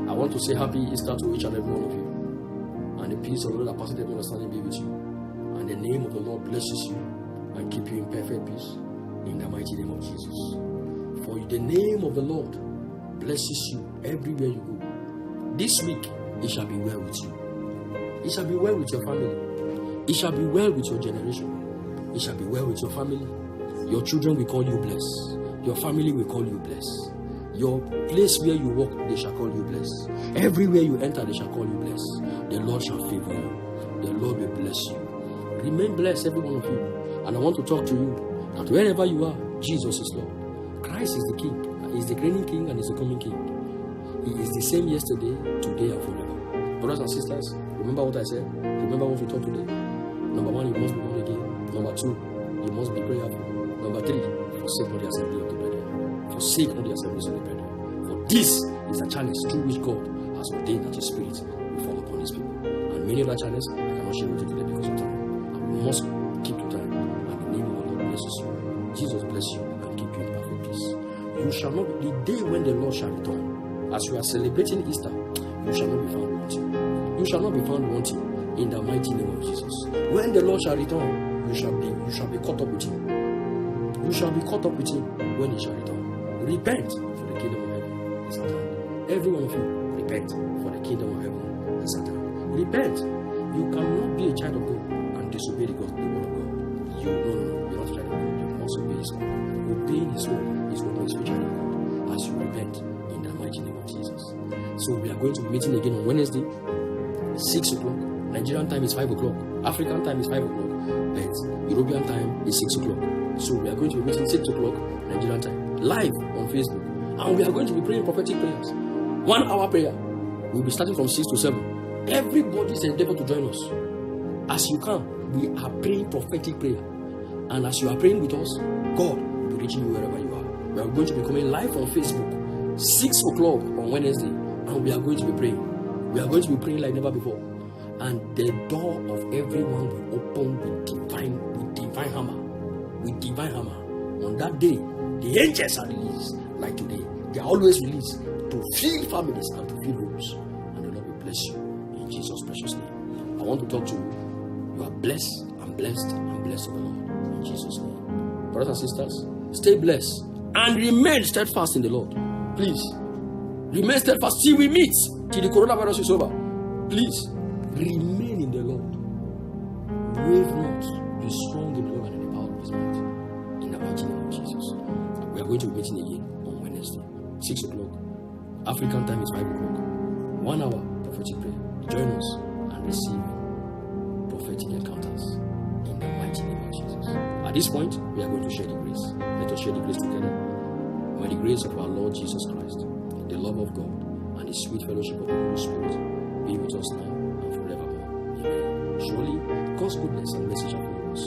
Speaker 1: I want to say happy Easter to each and every one of you. And the peace of the Lord that passes every understanding be with you. And the name of the Lord blesses you and keep you in perfect peace. In the mighty name of Jesus. For the name of the Lord blesses you everywhere you go. This week, it shall be well with you. It shall be well with your family. It shall be well with your generation. It shall be well with your family. Your children will call you blessed. Your family will call you blessed. Your place where you walk, they shall call you blessed. Everywhere you enter, they shall call you blessed. The Lord shall favor you. The Lord will bless you. Remain blessed, every one of you. And I want to talk to you that wherever you are, Jesus is Lord. Christ is the King. He is the reigning King and is the coming King. He is the same yesterday, today, and forever. Brothers and sisters, remember what I said. Remember what we talked today. Number one, you must be born again. Number two, you must be prayerful. Number three, forsake not the assembly of the brethren. Forsake not the assemblies of the brethren. For this is the challenge through which God has ordained that His Spirit will fall upon His people. And many other challenges I cannot share with you today because of time. And we must keep to time. And the name of the Lord blesses you. Jesus bless you and keep you in perfect peace. You shall not be, the day when the Lord shall return, as you are celebrating Easter, you shall not be found wanting. You shall not be found wanting in the mighty name of Jesus. When the Lord shall return, you shall be caught up with Him. You shall be caught up with Him when He shall return. Repent, for the kingdom of heaven is at hand. Every one of you, repent, for the kingdom of heaven is at hand. Repent. You cannot be a child of God and disobey the word of God. You're not a child of God. You must obey His word. Obeying His word is what makes you a child of God. As you repent in the mighty name of Jesus. So we are going to be meeting again on Wednesday, 6 o'clock. Nigerian time is 5 o'clock. African time is 5 o'clock. But European time is 6 o'clock. So we are going to be meeting 6 o'clock Nigerian time, live on Facebook. And we are going to be praying prophetic prayers. 1 hour prayer. We'll be starting from 6 to 7. Everybody is endeavored to join us. As you come, we are praying prophetic prayer. And as you are praying with us, God will be reaching you wherever you are. We are going to be coming live on Facebook, 6 o'clock on Wednesday. And we are going to be praying. We are going to be praying like never before. And the door of everyone will open with divine hammer. With divine hammer. On that day, the angels are released like today. They are always released to fill families and to fill homes. And the Lord will bless you in Jesus' precious name. I want to talk to you. You are blessed and blessed and blessed of the Lord in Jesus' name. Brothers and sisters, stay blessed and remain steadfast in the Lord. Please, remain steadfast till we meet, till the coronavirus is over. Please, remain in the Lord. Wave not. Be strong in the Lord and in the power of His might. In the mighty name of Jesus. We are going to be meeting again on Wednesday, 6 o'clock. African time is 5 o'clock. 1 hour prophetic prayer. Join us and receive prophetic encounters in the mighty name of Jesus. At this point, we are going to share the grace. Let us share the grace together. May the grace of our Lord Jesus Christ, the love of God, and the sweet fellowship of the Holy Spirit be with us now and forevermore. Amen. Surely, God's goodness and mercy shall follow us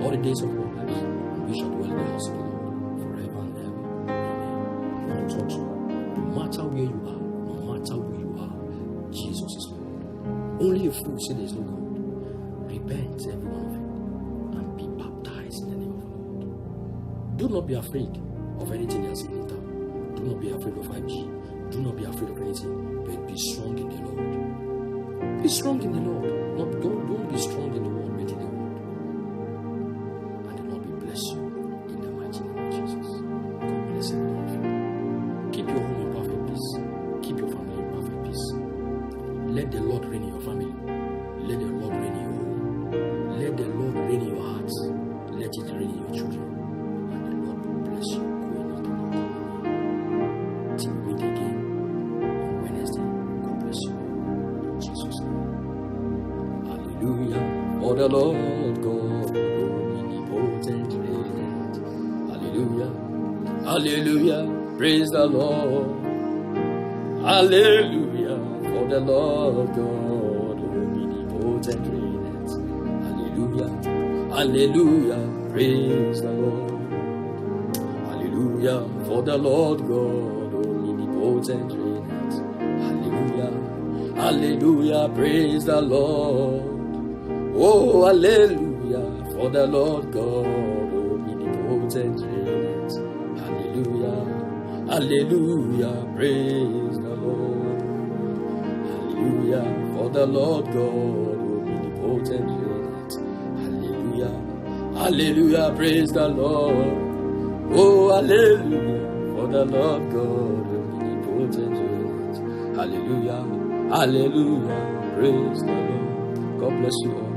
Speaker 1: all the days of our lives, and we shall dwell in the house of the Lord forever and ever. Amen. I want to talk to you. No matter where you are, no matter who you are, Jesus is Lord. Only a fool say there is no God. Repent, every one of you, and be baptized in the name of the Lord. Do not be afraid of anything you are seeing in town. Do not be afraid of 5G. Do not be afraid of anything, but be strong in the Lord. Be strong in the Lord. Don't be strong in the world, but in the Lord. And the Lord will bless you in the mighty name of Jesus. God bless every one of you. Keep your home in perfect peace. Keep your family in perfect peace. Let the Lord reign in your family. Let the Lord reign in your home. Let the Lord reign in your hearts. Let it reign in your children. And the Lord will bless you going out and coming in. Till we meet again on Wednesday. God bless you. for the Lord God, omnipotent reigneth. Hallelujah, hallelujah, praise the Lord. Hallelujah, for the Lord God, omnipotent reigneth. Hallelujah, hallelujah, praise the Lord. Hallelujah, for the Lord God, omnipotent reigneth. Hallelujah, hallelujah, praise the Lord. Oh, hallelujah, for the Lord God, omnipotent reigneth. Hallelujah, hallelujah, praise the Lord. Hallelujah, for the Lord God, omnipotent reigneth. Hallelujah, hallelujah, praise the Lord. Oh, hallelujah, for the Lord God, omnipotent reigneth. Hallelujah, hallelujah, praise the Lord. God bless you all.